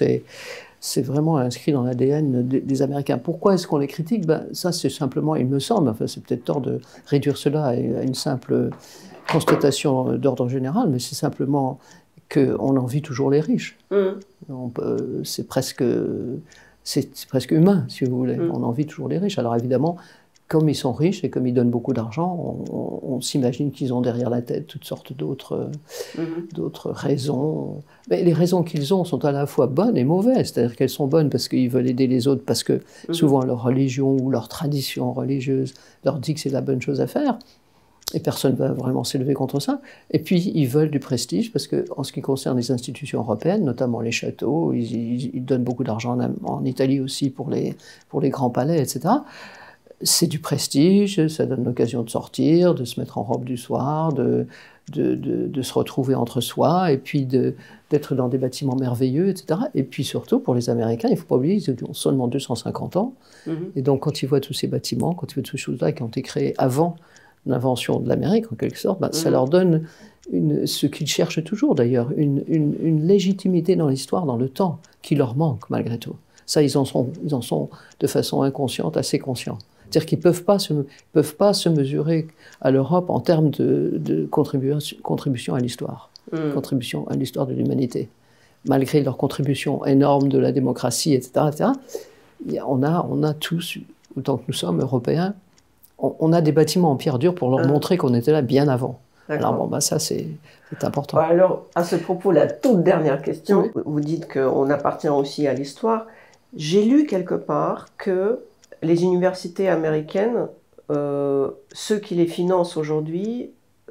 c'est vraiment inscrit dans l'ADN des Américains. Pourquoi est-ce qu'on les critique? Ben, ça, c'est simplement, il me semble, enfin, c'est peut-être tort de réduire cela à une simple constatation d'ordre général, mais c'est simplement qu'on envie toujours les riches. C'est presque humain, si vous voulez. On envie toujours les riches. Alors évidemment, comme ils sont riches et comme ils donnent beaucoup d'argent, on s'imagine qu'ils ont derrière la tête toutes sortes d'autres raisons. Mais les raisons qu'ils ont sont à la fois bonnes et mauvaises. C'est-à-dire qu'elles sont bonnes parce qu'ils veulent aider les autres, parce que souvent leur religion ou leur tradition religieuse leur dit que c'est la bonne chose à faire. Et personne ne va vraiment s'élever contre ça. Et puis, ils veulent du prestige, parce qu'en ce qui concerne les institutions européennes, notamment les châteaux, ils donnent beaucoup d'argent en Italie aussi pour les grands palais, etc. C'est du prestige, ça donne l'occasion de sortir, de se mettre en robe du soir, de se retrouver entre soi, et puis d'être dans des bâtiments merveilleux, etc. Et puis surtout, pour les Américains, il ne faut pas oublier, ils ont seulement 250 ans. Et donc, quand ils voient tous ces bâtiments, quand ils voient toutes ces choses-là qui ont été créées avant l'invention de l'Amérique, en quelque sorte, ben, ça leur donne ce qu'ils cherchent toujours, d'ailleurs, une légitimité dans l'histoire, dans le temps, qui leur manque, malgré tout. Ça, ils en sont de façon inconsciente, assez conscients. C'est-à-dire qu'ils ne peuvent pas se mesurer à l'Europe en termes de contribution à l'histoire, contribution à l'histoire de l'humanité. Malgré leur contribution énorme de la démocratie, etc., on a tous, autant que nous sommes Européens, on a des bâtiments en pierre dure pour leur montrer qu'on était là bien avant. Alors bon, bah ça c'est important. Alors, à ce propos, la toute dernière question, vous dites qu'on appartient aussi à l'histoire. J'ai lu quelque part que les universités américaines, ceux qui les financent aujourd'hui,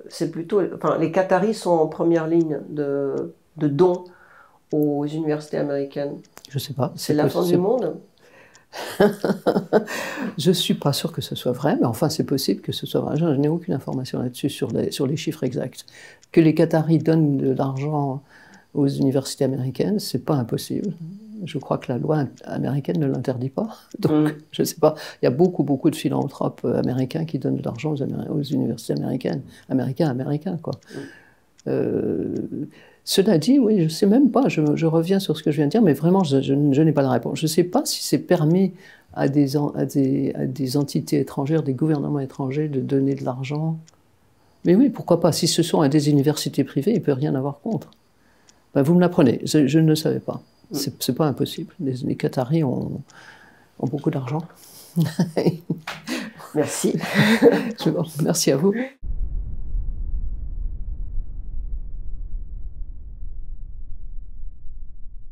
c'est plutôt, enfin, les Qataris sont en première ligne de dons aux universités américaines. Je ne sais pas. C'est la fin du monde? Je ne suis pas sûr que ce soit vrai, mais enfin c'est possible que ce soit vrai. Je n'ai aucune information là-dessus sur les chiffres exacts. Que les Qataris donnent de l'argent aux universités américaines, c'est pas impossible. Je crois que la loi américaine ne l'interdit pas. Donc, je ne sais pas. Il y a beaucoup de philanthropes américains qui donnent de l'argent aux universités américaines. Américains, quoi. Cela dit, oui, je ne sais même pas. Je reviens sur ce que je viens de dire, mais vraiment, je n'ai pas la réponse. Je ne sais pas si c'est permis à des entités étrangères, des gouvernements étrangers, de donner de l'argent. Mais oui, pourquoi pas? Si ce sont à des universités privées, il ne peut rien avoir contre. Ben, vous me l'apprenez. Je ne le savais pas. C'est pas impossible. Les Qataris ont beaucoup d'argent. Merci. Merci à vous.